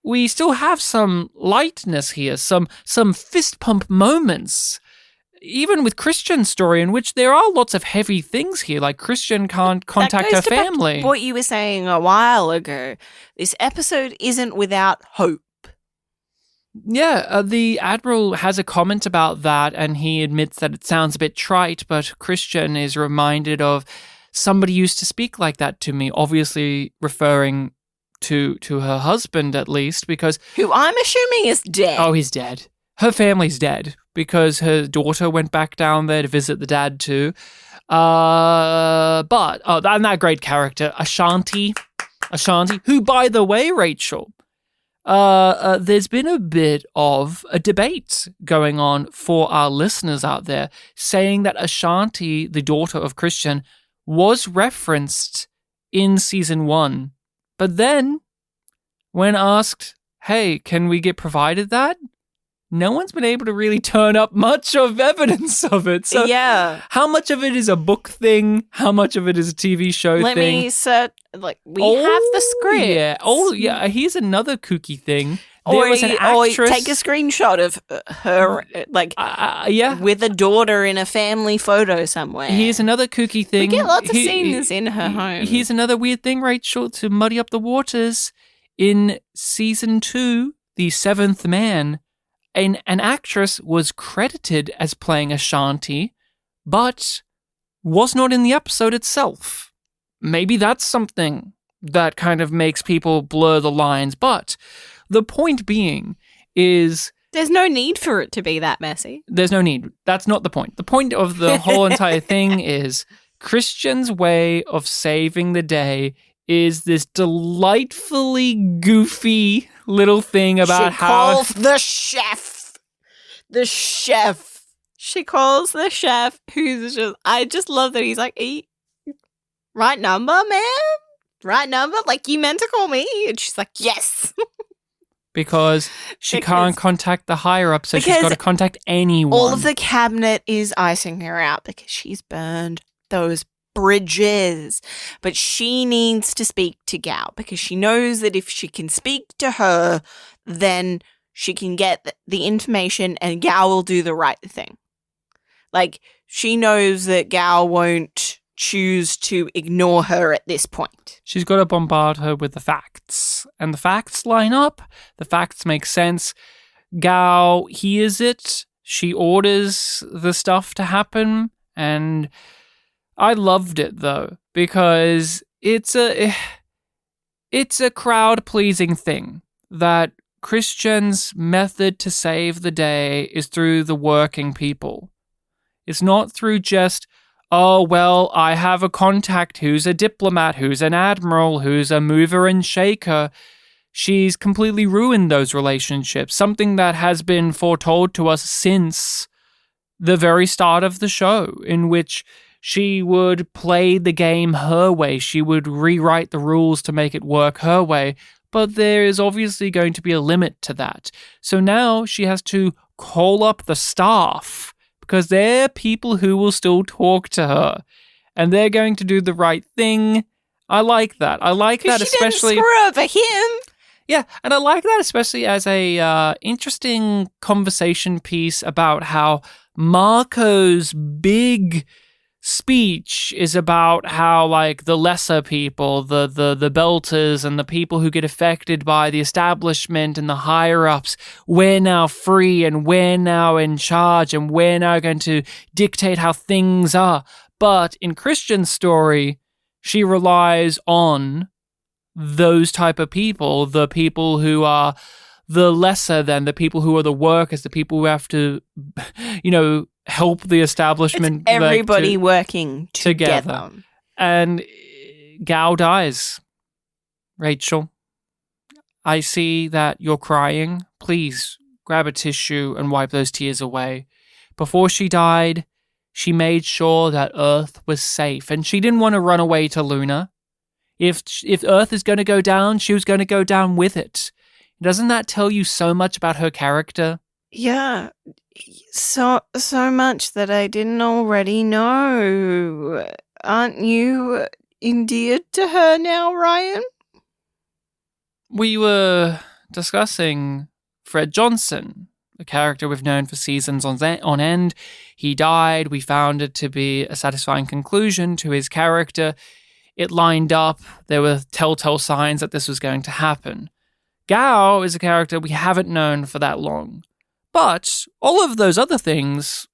we still have some lightness here, some fist pump moments. Even with Christian's story, in which there are lots of heavy things here, like Christian can't contact her family. Back to what you were saying a while ago, this episode isn't without hope. Yeah, the Admiral has a comment about that, and he admits that it sounds a bit trite, but Christian is reminded of somebody used to speak like that to me, obviously referring to her husband at least, because... Who I'm assuming is dead. Oh, he's dead. Her family's dead, because her daughter went back down there to visit the dad too. And that great character, Ashanti, who, by the way, Rachel, there's been a bit of a debate going on for our listeners out there, saying that Ashanti, the daughter of Christian, was referenced in season 1. But then, when asked, hey, can we get provided that? No one's been able to really turn up much of evidence of it. So yeah. How much of it is a book thing? How much of it is a TV show thing? Let me search. We have the script. Yeah. Oh, yeah. Here's another kooky thing. There was an actress. Or take a screenshot of her, with a daughter in a family photo somewhere. Here's another kooky thing. We get lots of scenes in her home. Here's another weird thing, Rachel, to muddy up the waters. In season 2, The Seventh Man, an actress was credited as playing Ashanti, but was not in the episode itself. Maybe that's something that kind of makes people blur the lines, but the point being is... There's no need for it to be that messy. There's no need. That's not the point. The point of the whole entire thing is Christian's way of saving the day is this delightfully goofy little thing about how... She calls the chef. The chef. She calls the chef, who's just... I just love that he's like, right number, ma'am? Right number? Like, you meant to call me? And she's like, yes. Because she can't contact the higher-up, so she's got to contact anyone. All of the cabinet is icing her out because she's burned those bridges. But she needs to speak to Gao because she knows that if she can speak to her, then she can get the information and Gao will do the right thing. Like, she knows that Gao won't choose to ignore her at this point. She's got to bombard her with the facts. And the facts line up. The facts make sense. Gao hears it. She orders the stuff to happen. And I loved it, though, because it's a crowd-pleasing thing that Christians' method to save the day is through the working people. It's not through just, oh, well, I have a contact who's a diplomat, who's an admiral, who's a mover and shaker. She's completely ruined those relationships, something that has been foretold to us since the very start of the show, in which she would play the game her way. She would rewrite the rules to make it work her way. But there is obviously going to be a limit to that. So now she has to call up the staff because they're people who will still talk to her. And they're going to do the right thing. I like that. I like that especially... She didn't screw over him. Yeah, and I like that especially as a interesting conversation piece about how Marco's big speech is about how, like, the lesser people, the belters and the people who get affected by the establishment and the higher-ups, we're now free and we're now in charge and we're now going to dictate how things are. But in Christian's story, she relies on those type of people, the people who are the lesser than, the people who are the workers, the people who have to, help the establishment. It's everybody working together. And Gao dies. Rachel, I see that you're crying. Please grab a tissue and wipe those tears away. Before she died, she made sure that Earth was safe, and she didn't want to run away to Luna. If Earth is going to go down, she was going to go down with it. Doesn't that tell you so much about her character? Yeah, so much that I didn't already know. Aren't you endeared to her now, Ryan? We were discussing Fred Johnson, a character we've known for seasons on end. He died. We found it to be a satisfying conclusion to his character. It lined up. There were telltale signs that this was going to happen. Gao is a character we haven't known for that long. But all of those other things,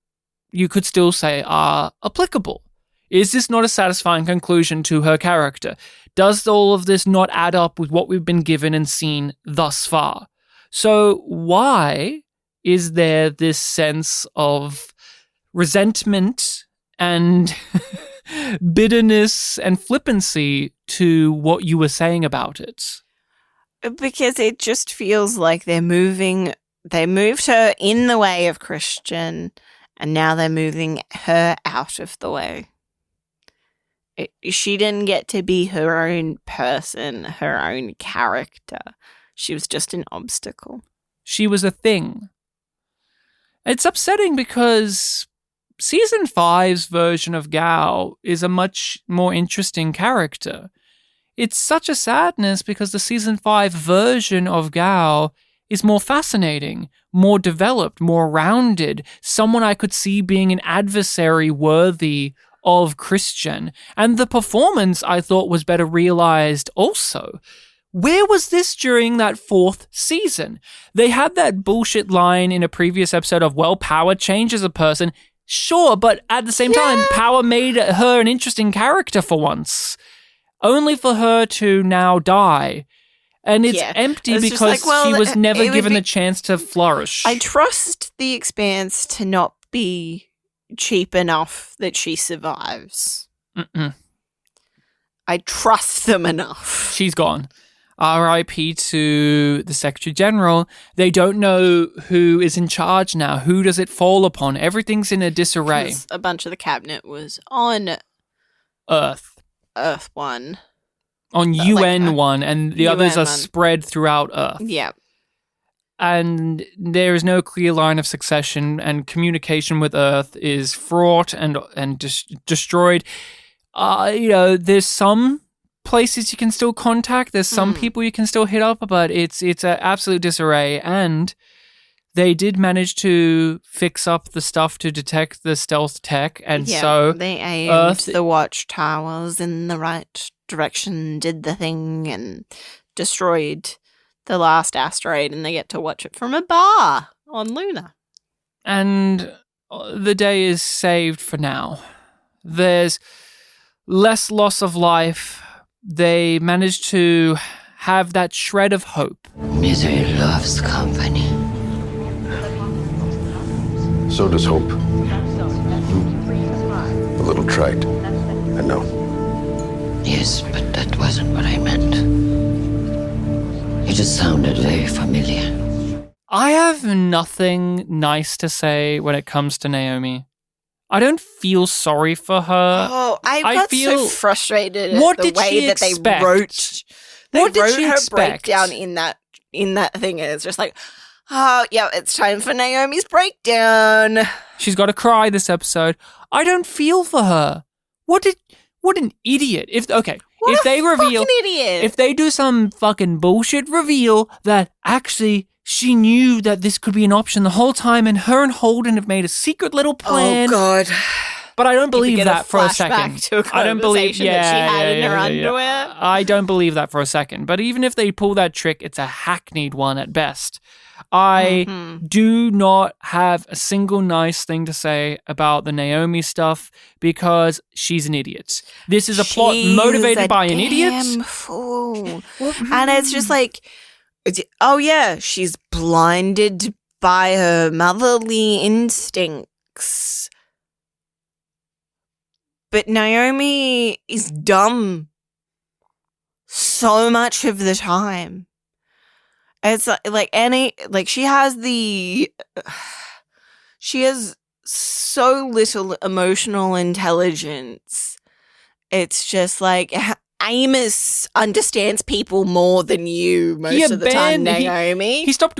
you could still say, are applicable. Is this not a satisfying conclusion to her character? Does all of this not add up with what we've been given and seen thus far? So why is there this sense of resentment and bitterness and flippancy to what you were saying about it? Because it just feels like they moved her in the way of Christian, and now they're moving her out of the way. She didn't get to be her own person, her own character. She was just an obstacle. She was a thing. It's upsetting because Season 5's version of Gao is a much more interesting character. It's such a sadness because the Season 5 version of Gao is more fascinating, more developed, more rounded, someone I could see being an adversary worthy of Christian. And the performance, I thought, was better realized also. Where was this during that 4th season? They had that bullshit line in a previous episode of, well, power changes a person. Sure, but at the same time, power made her an interesting character for once. Only for her to now die. And it's empty it's because she was never given the chance to flourish. I trust the Expanse to not be cheap enough that she survives. I trust them enough. She's gone. R.I.P. to the Secretary General. They don't know who is in charge now. Who does it fall upon? Everything's in a disarray. A bunch of the cabinet was on Earth 1. On UN 1, and the others are spread throughout Earth. Yeah. and there is no clear line of succession, and communication with Earth is fraught and destroyed. There's some places you can still contact. There's some people you can still hit up, but it's an absolute disarray. And they did manage to fix up the stuff to detect the stealth tech, and so they aimed Earth, the watchtowers in the right direction, did the thing, and destroyed the last asteroid, and they get to watch it from a bar on Luna. And the day is saved for now. There's less loss of life. They managed to have that shred of hope. Misery loves company. So does hope. A little trite. I know. Yes, but that wasn't what I meant. You just sounded very familiar. I have nothing nice to say when it comes to Naomi. I don't feel sorry for her. Oh, I got feel so frustrated at what the did way she that they expect? wrote. What did wrote she her expect? breakdown in that thing, and it's just like, oh yeah, it's time for Naomi's breakdown. She's got to cry this episode. I don't feel for her. What an idiot. If they reveal, fucking idiot. if they do some fucking bullshit reveal that actually she knew that this could be an option the whole time, and her and Holden have made a secret little plan. Oh God. But I don't believe get a that for a flashback second. to a I don't believe conversation that she had in her underwear. I don't believe that for a second. But even if they pull that trick, it's a hackneyed one at best. I do not have a single nice thing to say about the Naomi stuff because she's an idiot. This is a plot motivated by an idiot. Damn fool. And it's just like, oh yeah, she's blinded by her motherly instincts. But Naomi is dumb so much of the time. It's she has so little emotional intelligence. It's just like Amos understands people more than you most of the time, Naomi. He stopped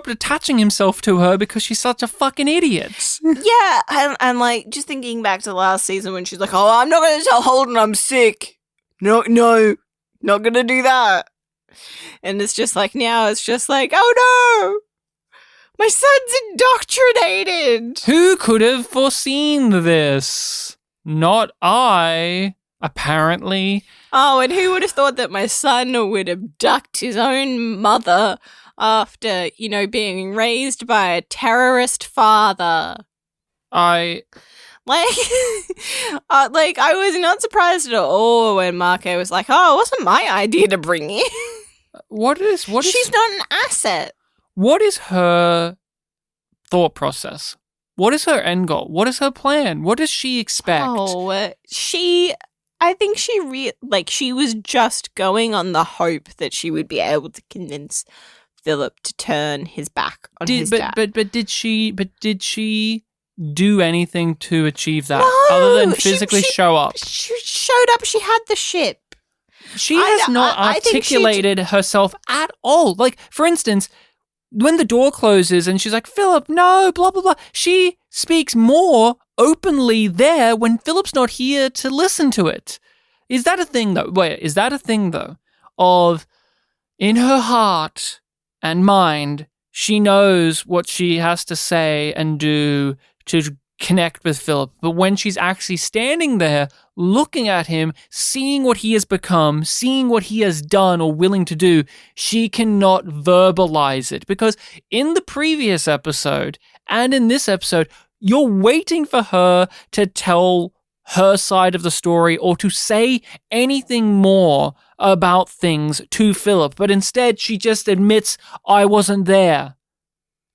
attaching himself to her because she's such a fucking idiot. Yeah, and like just thinking back to last season when she's like, "Oh, I'm not going to tell Holden I'm sick." No, not going to do that. And it's just like now, it's just like, oh no, my son's indoctrinated. Who could have foreseen this? Not I, apparently. Oh, and who would have thought that my son would abduct his own mother after, being raised by a terrorist father? I was not surprised at all when Marco was like, "Oh, it wasn't my idea to bring you." What is? She's not an asset. What is her thought process? What is her end goal? What is her plan? What does she expect? Oh, I think she was just going on the hope that she would be able to convince Philip to turn his back on his dad. But did she do anything to achieve that other than physically show up? She showed up. She had the ship. She has not articulated herself at all. Like, for instance, when the door closes and she's like, "Philip, no, blah, blah, blah." She speaks more openly there when Philip's not here to listen to it. Is that a thing, though? Is that a thing, though, of in her heart and mind, she knows what she has to say and do to connect with Philip, but when she's actually standing there, looking at him, seeing what he has become, seeing what he has done or willing to do, she cannot verbalize it. Because in the previous episode and in this episode, you're waiting for her to tell her side of the story or to say anything more about things to Philip, but instead she just admits, "I wasn't there."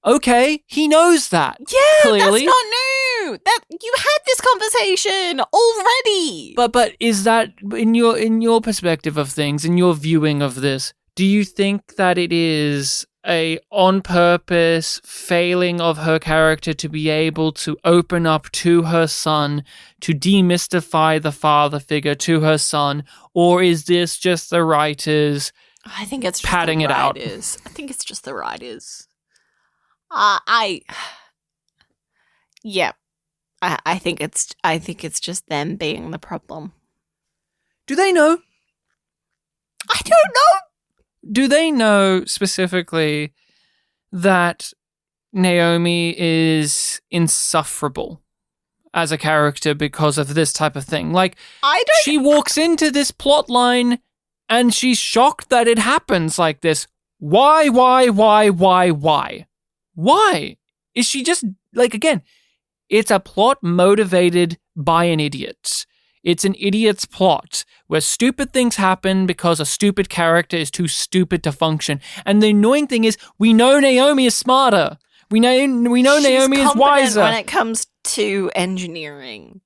Okay, he knows that. Yeah, clearly. That's not new. That you had this conversation already. But is that in your perspective of things, in your viewing of this, do you think that it is a on purpose failing of her character to be able to open up to her son, to demystify the father figure to her son, or is this just the writers I think it's just padding the it out? I think it's just the writers. Yeah. I think it's just them being the problem. Do they know? I don't know. Do they know specifically that Naomi is insufferable as a character because of this type of thing? Like, I don't. she walks into this plot line and she's shocked that it happens like this. Why? Why? Is she just, like, again, it's a plot motivated by an idiot. It's an idiot's plot where stupid things happen because a stupid character is too stupid to function. And the annoying thing is, we know Naomi is smarter. We know Naomi is wiser when it comes to engineering.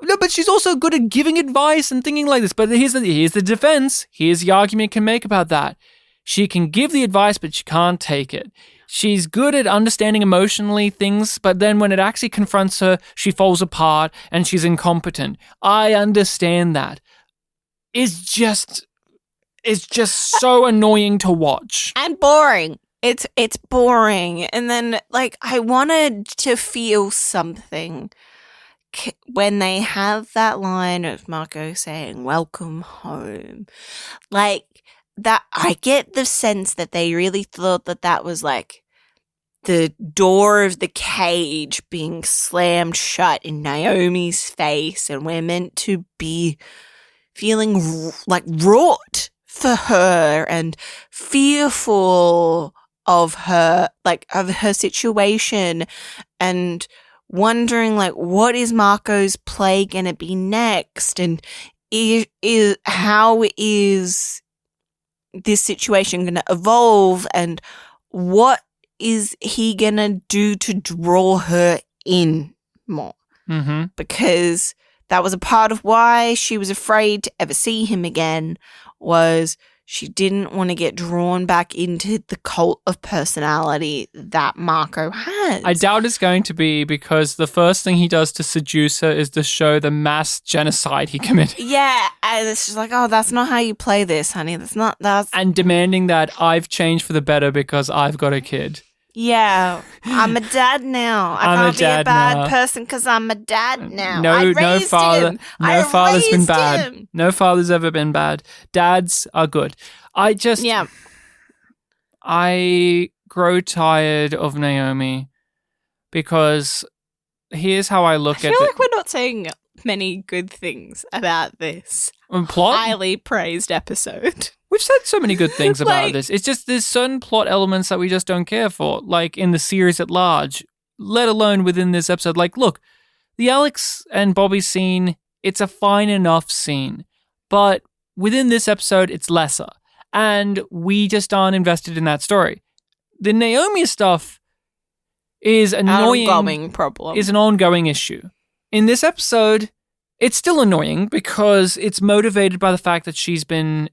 No, but she's also good at giving advice and thinking like this. But here's the defense. Here's the argument you can make about that. She can give the advice, but she can't take it. She's good at understanding emotionally things, but then when it actually confronts her, she falls apart and she's incompetent. I understand that. It's just so annoying to watch. And boring. It's boring. And then, like, I wanted to feel something when they have that line of Marco saying, "Welcome home." Like, that, I get the sense that they really thought that was like the door of the cage being slammed shut in Naomi's face, and we're meant to be feeling like wrought for her and fearful of her, like, of her situation, and wondering, like, what is Marco's play gonna be next, and how is this situation going to evolve, and what is he going to do to draw her in more? Mm-hmm. Because that was a part of why she was afraid to ever see him again, was she didn't want to get drawn back into the cult of personality that Marco has. I doubt it's going to be, because the first thing he does to seduce her is to show the mass genocide he committed. Yeah, and it's just like, oh, that's not how you play this, honey. That's And demanding that I've changed for the better because I've got a kid. Yeah, I'm a dad now. I can't be a bad person because I'm a dad now. No father's been bad. Him. No father's ever been bad. Dads are good. I grow tired of Naomi because here's how I look at it. I feel like we're not saying many good things about this plot highly praised episode. We've said so many good things about Like, this. It's just there's certain plot elements that we just don't care for, like in the series at large, let alone within this episode. Like, look, the Alex and Bobby scene, it's a fine enough scene, but within this episode, it's lesser, and we just aren't invested in that story. The Naomi stuff is annoying. Ongoing problem. Is an ongoing issue. In this episode, it's still annoying because it's motivated by the fact that she's been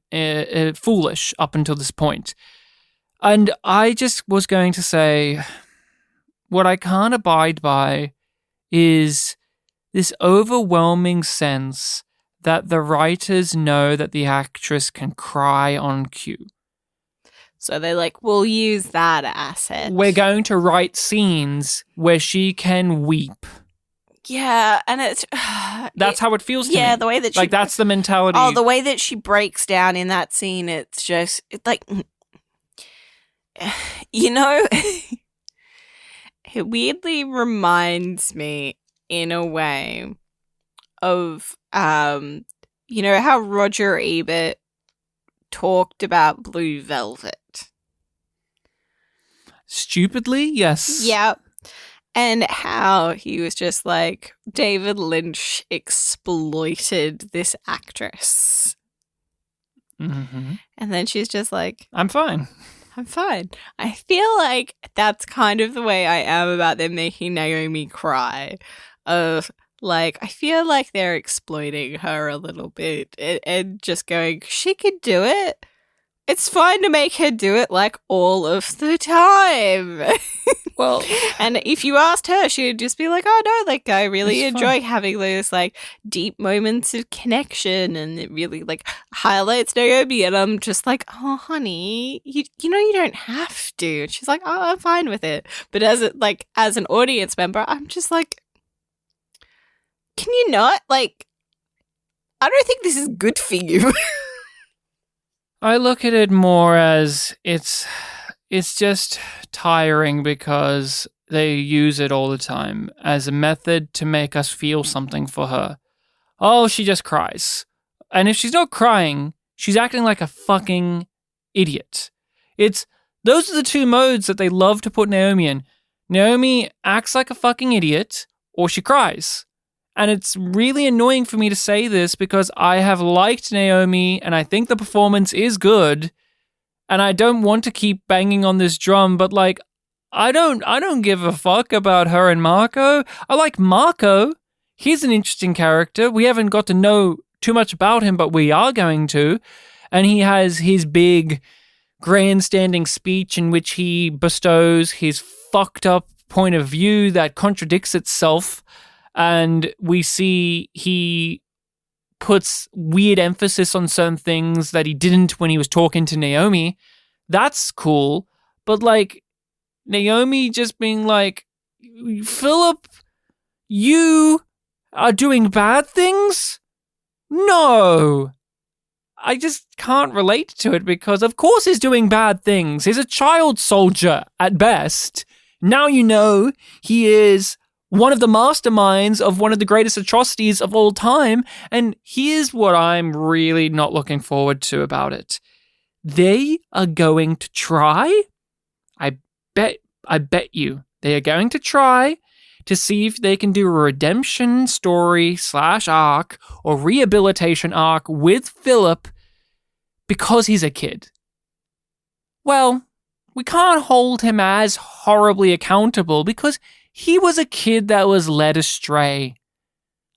foolish up until this point. And I just was going to say, what I can't abide by is this overwhelming sense that the writers know that the actress can cry on cue. So they're like, we'll use that asset. We're going to write scenes where she can weep. Yeah, and it's... That's how it feels to me. Yeah, the way that she... Like, that's the mentality. Oh, the way that she breaks down in that scene, it's just... It's like... You know... It weirdly reminds me, in a way, of... you know how Roger Ebert talked about Blue Velvet? Stupidly? Yes. Yep. And how he was just like, David Lynch exploited this actress. Mm-hmm. And then she's just like, I'm fine. I'm fine. I feel like that's kind of the way I am about them making Naomi cry. Of like, I feel like they're exploiting her a little bit and just going, she could do it, It's fine to make her do it like all of the time. Well, and if you asked her, she'd just be like, oh no, like I really It's enjoy fun. having those like deep moments of connection, and it really like highlights Naomi. And I'm just like, oh honey, you know you don't have to. And she's like, oh, I'm fine with it. But as an audience member, I'm just like, can you not? Like, I don't think this is good for you. I look at it more as it's just tiring because they use it all the time as a method to make us feel something for her. Oh, she just cries. And if she's not crying, she's acting like a fucking idiot. Those are the two modes that they love to put Naomi in. Naomi acts like a fucking idiot, or she cries. And it's really annoying for me to say this because I have liked Naomi and I think the performance is good. And I don't want to keep banging on this drum, but like, I don't give a fuck about her and Marco. I like Marco. He's an interesting character. We haven't got to know too much about him, but we are going to. And he has his big grandstanding speech in which he bestows his fucked up point of view that contradicts itself. And we see he puts weird emphasis on certain things that he didn't when he was talking to Naomi. That's cool. But like, Naomi just being like, Philip, you are doing bad things? No. I just can't relate to it because of course he's doing bad things. He's a child soldier at best. Now you know he is one of the masterminds of one of the greatest atrocities of all time. And here's what I'm really not looking forward to about it. They are going to try. I bet you they are going to try to see if they can do a redemption story / arc or rehabilitation arc with Philip because he's a kid. Well, we can't hold him as horribly accountable because he was a kid that was led astray.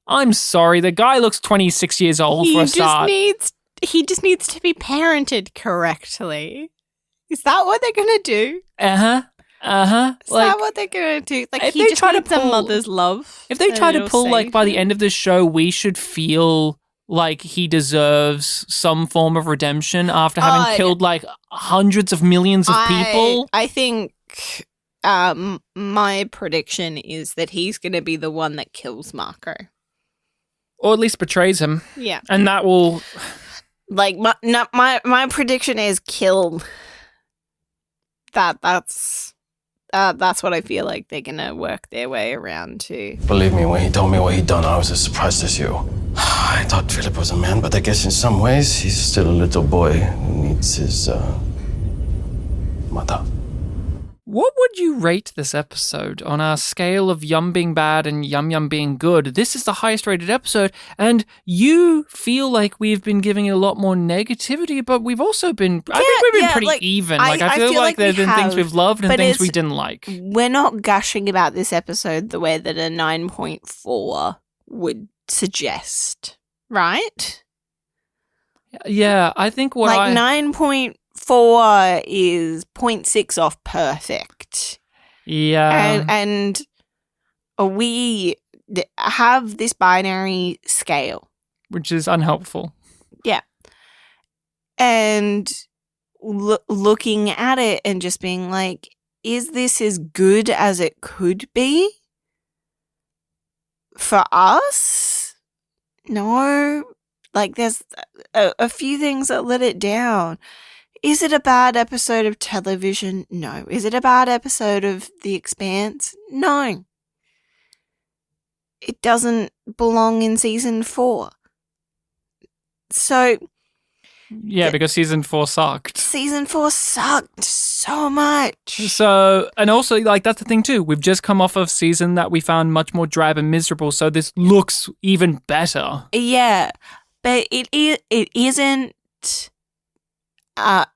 I'm sorry, the guy looks 26 years old for a start. He just needs to be parented correctly. Is that what they're going to do? Uh-huh. Is that what they're going to do? Like, if he they just try to needs a pull- mother's love. If they try and to it'll pull, like, save by the him. end of the show, we should feel like he deserves some form of redemption after having killed, like, hundreds of millions of people. I think my prediction is that he's going to be the one that kills Marco. Or at least betrays him. Yeah. And that will... Like, my prediction is kill. That's what I feel like they're gonna work their way around to. Believe me, when he told me what he'd done, I was as surprised as you. I thought Philip was a man, but I guess in some ways he's still a little boy who needs his mother. What would you rate this episode on our scale of Yum being bad and Yum Yum being good? This is the highest rated episode, and you feel like we've been giving it a lot more negativity, but we've also been, I think we've been pretty even. Like, I feel like there's been things we've loved and things we didn't like. We're not gushing about this episode the way that a 9.4 would suggest, right? Yeah, I think what like 9.4 is 0.6 off perfect. Yeah. And we have this binary scale. Which is unhelpful. Yeah. And looking at it and just being like, is this as good as it could be? For us? No. Like, there's a few things that let it down. Is it a bad episode of television? No. Is it a bad episode of The Expanse? No. It doesn't belong in season 4. So... Yeah, because season 4 sucked. Season 4 sucked so much. So, and also, like, that's the thing too. We've just come off of season that we found much more drab and miserable, so this looks even better. Yeah, but it isn't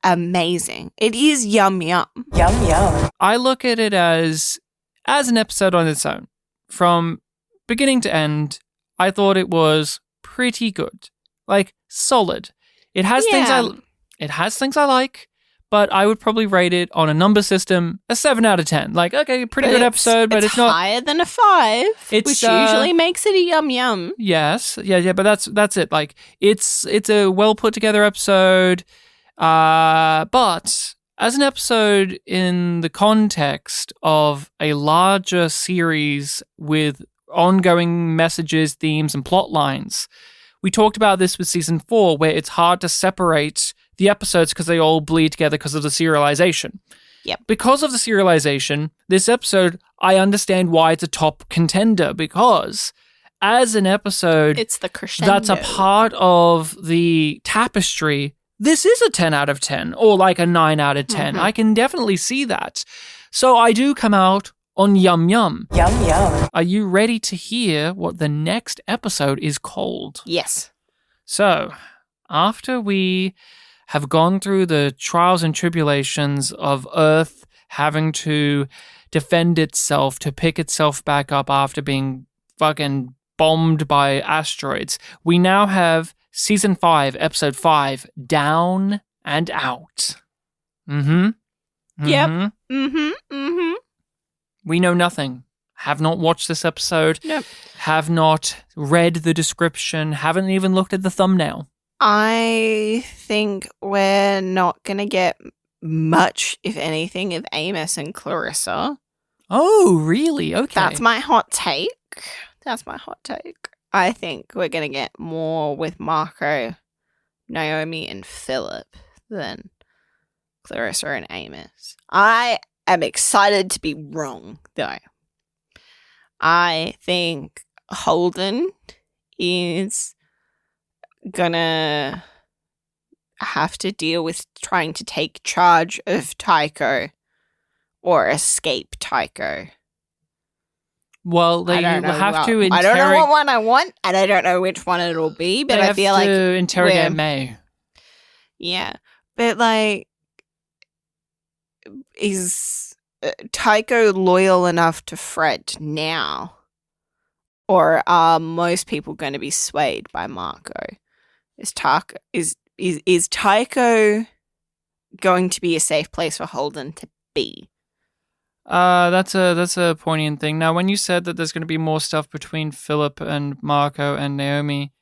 amazing. It is yum yum. Yum, yum. I look at it as an episode on its own. From beginning to end, I thought it was pretty good. Like, solid. It has things It has things I like, but I would probably rate it on a number system a 7 out of 10. Like, okay, pretty good episode, but it's not higher than a 5, which usually makes it a yum yum. Yes, yeah, but that's it. Like, it's a well put together episode, but as an episode in the context of a larger series with ongoing messages, themes, and plot lines, we talked about this with season 4, where it's hard to separate the episodes because they all bleed together because of the serialization. Yep. Because of the serialization, this episode, I understand why it's a top contender, because as an episode, it's the crescendo. That's a part of the tapestry. This is a 10 out of 10 or like a 9 out of 10. I can definitely see that. So I do come out on yum yum. Yum yum. Are you ready to hear what the next episode is called? Yes. So, after we have gone through the trials and tribulations of Earth having to defend itself, to pick itself back up after being fucking bombed by asteroids, we now have Season 5, Episode 5, Down and Out. Yep. Mm-hmm. We know nothing. Have not watched this episode. Nope. Have not read the description. Haven't even looked at the thumbnail. I think we're not going to get much, if anything, of Amos and Clarissa. Oh, really? Okay. That's my hot take. I think we're going to get more with Marco, Naomi, and Philip than Clarissa and Amos. I am excited to be wrong, though. I think Holden is gonna have to deal with trying to take charge of Tycho or escape Tycho. Well, they have to interrogate. I don't know what one I want, and I don't know which one it'll be, but I feel like to interrogate May. Yeah, but like, is Tycho loyal enough to Fred now, or are most people going to be swayed by Marco? Is Tycho going to be a safe place for Holden to be? That's a poignant thing. Now, when you said that there's going to be more stuff between Philip and Marco and Naomi,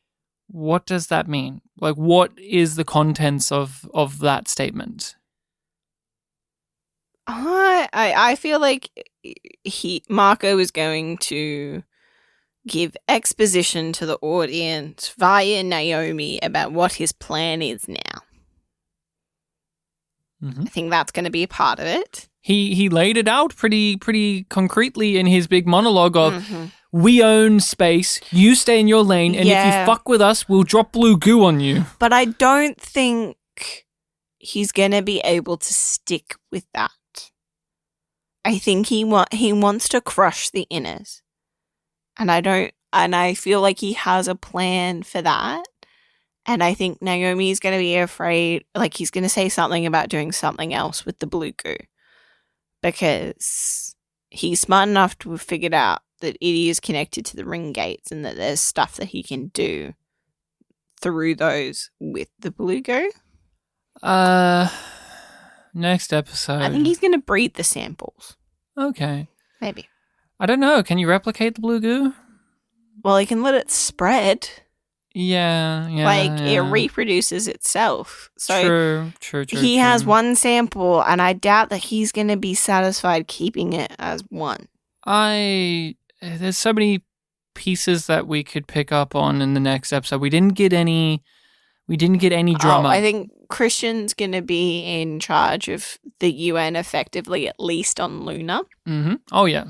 what does that mean? Like, what is the contents of that statement? I feel like Marco is going to give exposition to the audience via Naomi about what his plan is now. I think that's going to be a part of it. He laid it out pretty concretely in his big monologue of, we own space, you stay in your lane, and if you fuck with us, we'll drop blue goo on you. But I don't think he's going to be able to stick with that. I think he wants to crush the inners. And I feel like he has a plan for that. And I think Naomi's going to be afraid, like he's going to say something about doing something else with the blue goo. Because he's smart enough to have figured out that it is connected to the ring gates and that there's stuff that he can do through those with the blue goo. Next episode. I think he's going to breed the samples. Okay. Maybe. I don't know. Can you replicate the blue goo? Well, he can let it spread. Yeah. It reproduces itself. So True. He has one sample, and I doubt that he's going to be satisfied keeping it as one. There's so many pieces that we could pick up on in the next episode. We didn't get any drama. I think Christian's going to be in charge of the UN effectively, at least on Luna. Mm-hmm. Oh, yeah.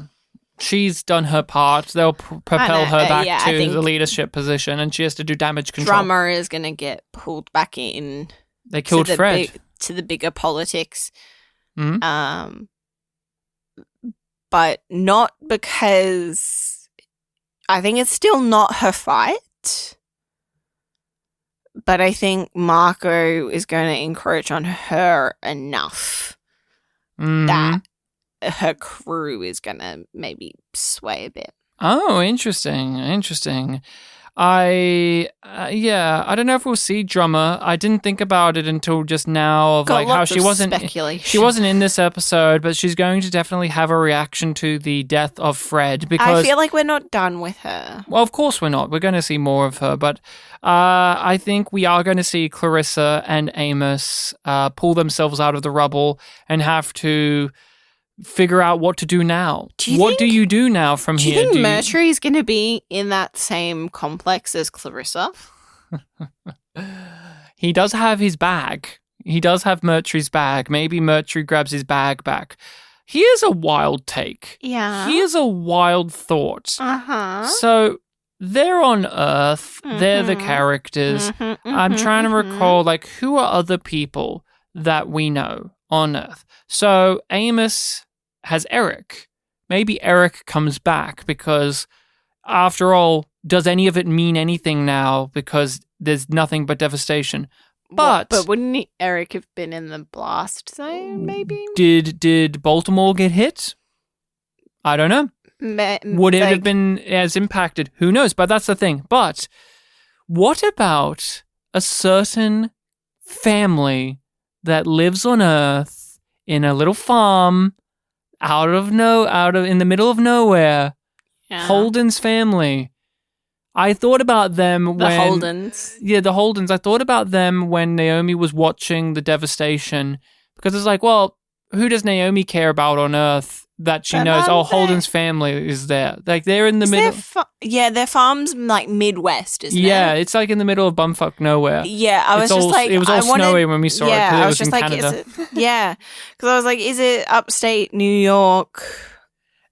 She's done her part. They'll propel her back to the leadership position, and she has to do damage control. Drummer is going to get pulled back in. They killed Fred. To the bigger politics. Mm-hmm. But not because... I think it's still not her fight. But I think Marco is going to encroach on her enough that her crew is going to maybe sway a bit. Oh, interesting. I don't know if we'll see Drummer. I didn't think about it until just now of Got like how lots she of wasn't speculation. in this episode, but she's going to definitely have a reaction to the death of Fred because I feel like we're not done with her. well, of course we're not. We're going to see more of her, but I think we are going to see Clarissa and Amos pull themselves out of the rubble and have to figure out what to do now. What do you do now from Do you here? think Murtry's going to be in that same complex as Clarissa? He does have his bag. He does have Murtry's bag. Maybe Murtry grabs his bag back. Here's a wild take. Yeah. Here's a wild thought. Uh-huh. So they're on Earth. They're the characters. I'm trying to recall, like, who are other people that we know on Earth? So Amos has Eric. Maybe Eric comes back because, after all, does any of it mean anything now? Because there's nothing but devastation. But wouldn't Eric have been in the blast zone, maybe? did Baltimore get hit? I don't know. Would it have been as impacted? Who knows? But that's the thing. But what about a certain family that lives on Earth in a little farm in the middle of nowhere? Yeah. Holden's family. I thought about them The Holdens. Yeah, the Holdens. I thought about them when Naomi was watching the devastation because it's like, well, who does Naomi care about on Earth that she knows? Oh, Holden's family is there. Like they're in the middle. Their farm's like Midwest, isn't it? Yeah, it's like in the middle of bumfuck nowhere. Yeah, I was just like, it was all snowy when we saw it. Yeah, because I it was just in like, Canada. is it? Yeah, because I was like, is it upstate New York?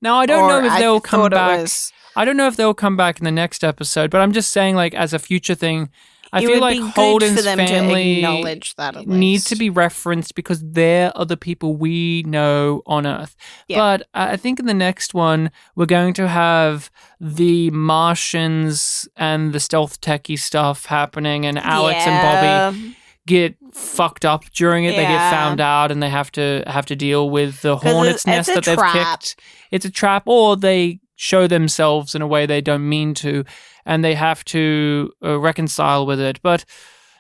Now I don't know if I they'll come thought it back. was- I don't know if they'll come back in the next episode, but I'm just saying, like, as a future thing, I It feel would like be good Holden's for them to family acknowledge that at needs least. to be referenced because they're other people we know on Earth. Yeah. But I think in the next one, we're going to have the Martians and the stealth techie stuff happening, and Alex and Bobby get fucked up during it. They get Yeah. found out, and they have to deal with the hornet's it's nest a that they've trap. kicked. It's a trap, or they show themselves in a way they don't mean to, and they have to reconcile with it. But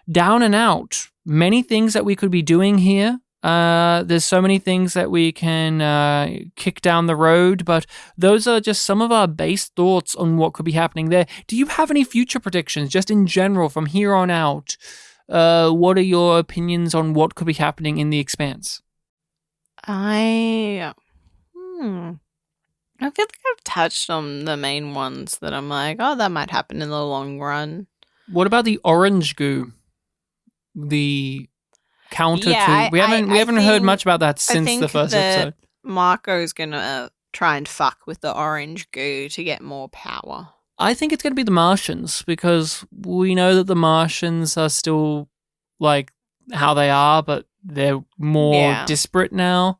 down and out, many things that we could be doing here. There's so many things that we can kick down the road, but those are just some of our base thoughts on what could be happening there. Do you have any future predictions, just in general, from here on out? What are your opinions on what could be happening in The Expanse? I feel like I've touched on the main ones that I'm like, oh, that might happen in the long run. What about the orange goo? The counter Yeah, to we haven't I heard think- much about that I since think the first that episode. Marco's gonna try and fuck with the orange goo to get more power. I think it's going to be the Martians because we know that the Martians are still like how they are, but they're more disparate now.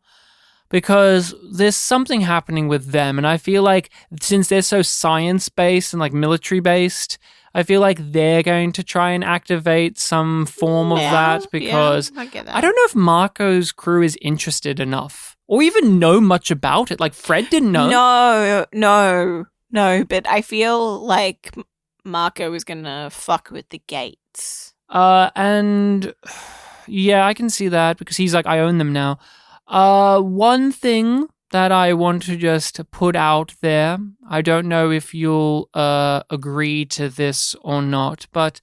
Because there's something happening with them, and I feel like since they're so science-based and like military-based, I feel like they're going to try and activate some form of that because I get that. I don't know if Marco's crew is interested enough or even know much about it. Like Fred didn't know. No, but I feel like Marco is gonna fuck with the gates. And yeah, I can see that because he's like, I own them now. One thing that I want to just put out there, I don't know if you'll agree to this or not, but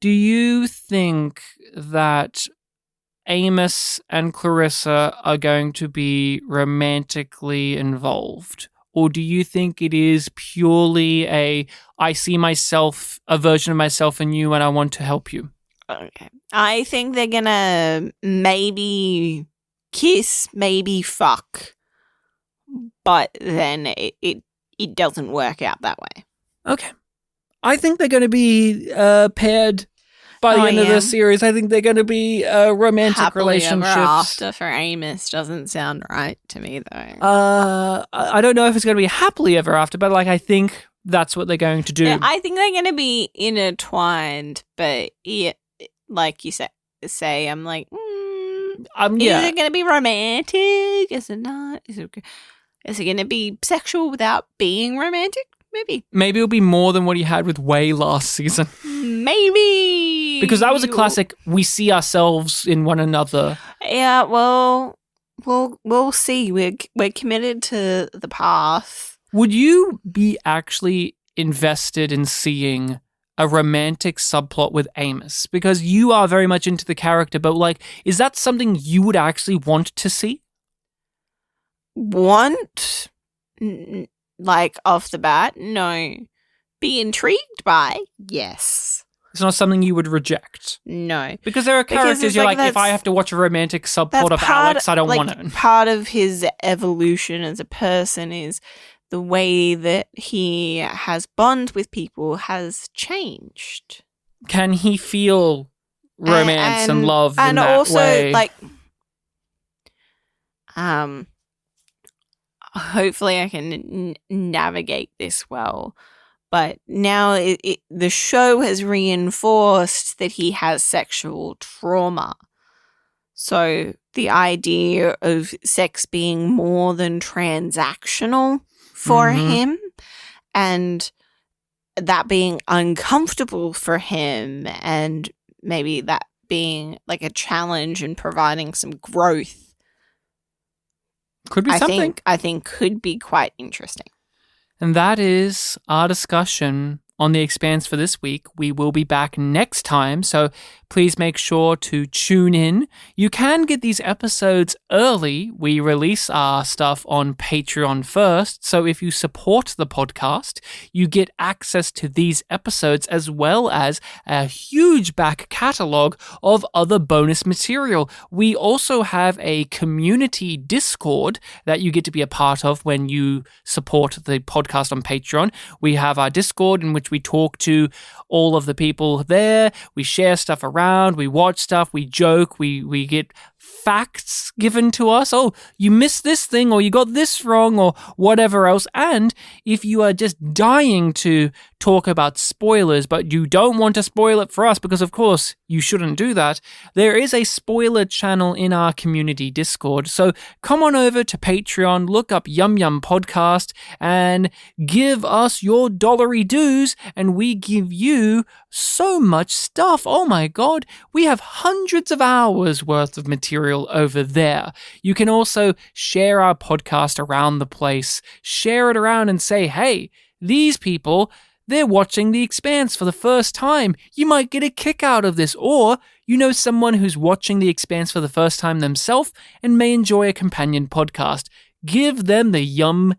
do you think that Amos and Clarissa are going to be romantically involved? Or do you think it is purely I see myself, a version of myself in you, and I want to help you? Okay. I think they're gonna maybe kiss, maybe fuck, but then it doesn't work out that way. Okay. I think they're going to be paired by the end of the series. I think they're going to be romantic Happily relationships. ever after for Amos doesn't sound right to me, though. I don't know if it's going to be happily ever after, but like I think that's what they're going to do. Yeah, I think they're going to be intertwined, but like you say, I'm like, is it going to be romantic? Is it not? Is it going to be sexual without being romantic? maybe. Maybe it'll be more than what he had with Way last season. Maybe. Because that was a classic, we see ourselves in one another. Yeah, well, we'll see. We're committed to the path. Would you be actually invested in seeing a romantic subplot with Amos? Because you are very much into the character, but like, is that something you would actually want to see? Want? Like, off the bat? No. Be intrigued by? Yes. It's not something you would reject. No. Because there are characters you're like, if I have to watch a romantic subplot of Alex, I don't want to. Part of his evolution as a person is the way that he has bond with people has changed. Can he feel romance and love in that also, way? like, hopefully I can navigate this well. But now the show has reinforced that he has sexual trauma. So the idea of sex being more than transactional for him, and that being uncomfortable for him, and maybe that being like a challenge and providing some growth, could be something. I think could be quite interesting. And that is our discussion on The Expanse for this week. We will be back next time, so please make sure to tune in. You can get these episodes early. We release our stuff on Patreon first, so if you support the podcast, you get access to these episodes as well as a huge back catalogue of other bonus material. We also have a community Discord that you get to be a part of when you support the podcast on Patreon. We have our Discord in which we talk to all of the people there. We share stuff around. We watch stuff. We joke. We get facts given to us. Oh, you missed this thing, or you got this wrong, or whatever else. And if you are just dying to talk about spoilers, but you don't want to spoil it for us, because of course you shouldn't do that, there is a spoiler channel in our community Discord. So come on over to Patreon, look up Podcast, and give us your dollary dues, and we give you so much stuff. Oh my god, we have hundreds of hours worth of material over there. You can also share our podcast around the place, share it around and say, hey, these people, they're watching The Expanse for the first time. You might get a kick out of this, or you know someone who's watching The Expanse for the first time themselves and may enjoy a companion podcast. Give them the yum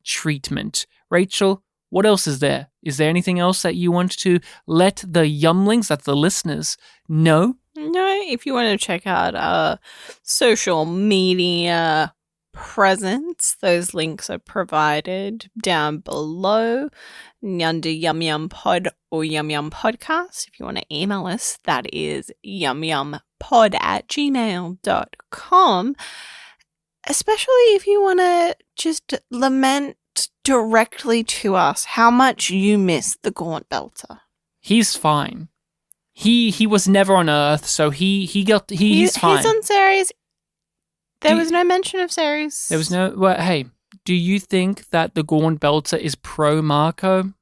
treatment. Rachel, what else is there? Is there anything else that you want to let the yumlings, that's the listeners, know? No, if you want to check out our social media presence, those links are provided down below under yumyumpod or yumyumpodcast. If you want to email us, that is yumyumpod@gmail.com. Especially if you want to just lament directly to us how much you miss the Gaunt Belter. He's fine. He was never on Earth, so he's fine. He's on Ceres. There was no mention of Ceres. There was no. Well, hey, do you think that the Gaunt Belter is pro Marco?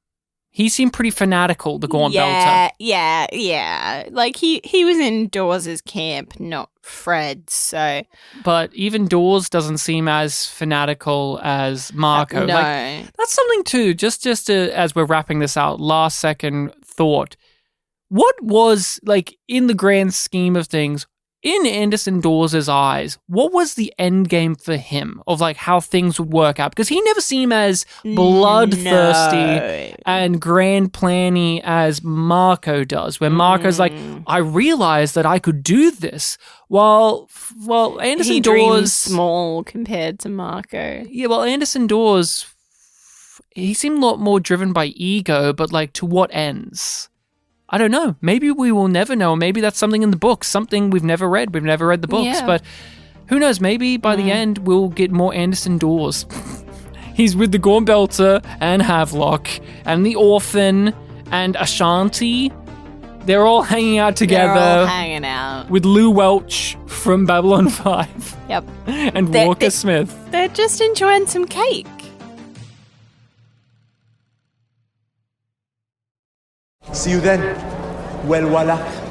He seemed pretty fanatical, the Gaunt Belter. Yeah. Like he was in Dawes' camp, not Fred. So, but even Dawes doesn't seem as fanatical as Marco. No, like, that's something too. Just to, as we're wrapping this out, last second thought. What was, like, in the grand scheme of things, in Anderson Dawes' eyes, what was the end game for him of, like, how things would work out? Because he never seemed as bloodthirsty and grand planny as Marco does, where Marco's like, I realized that I could do this. While Anderson Dawes... small compared to Marco. Yeah, well, Anderson Dawes, he seemed a lot more driven by ego, but, like, to what ends? I don't know. Maybe we will never know. Maybe that's something in the books, something we've never read. We've never read the books, but who knows? Maybe by the end we'll get more Anderson Dawes. He's with the Gaunt Belter and Havelock and the Orphan and Ashanti. They're all hanging out together. They're all hanging out. With Lou Welch from Babylon 5. Yep. And Walker Smith. They're just enjoying some cake. See you then. Well, voila.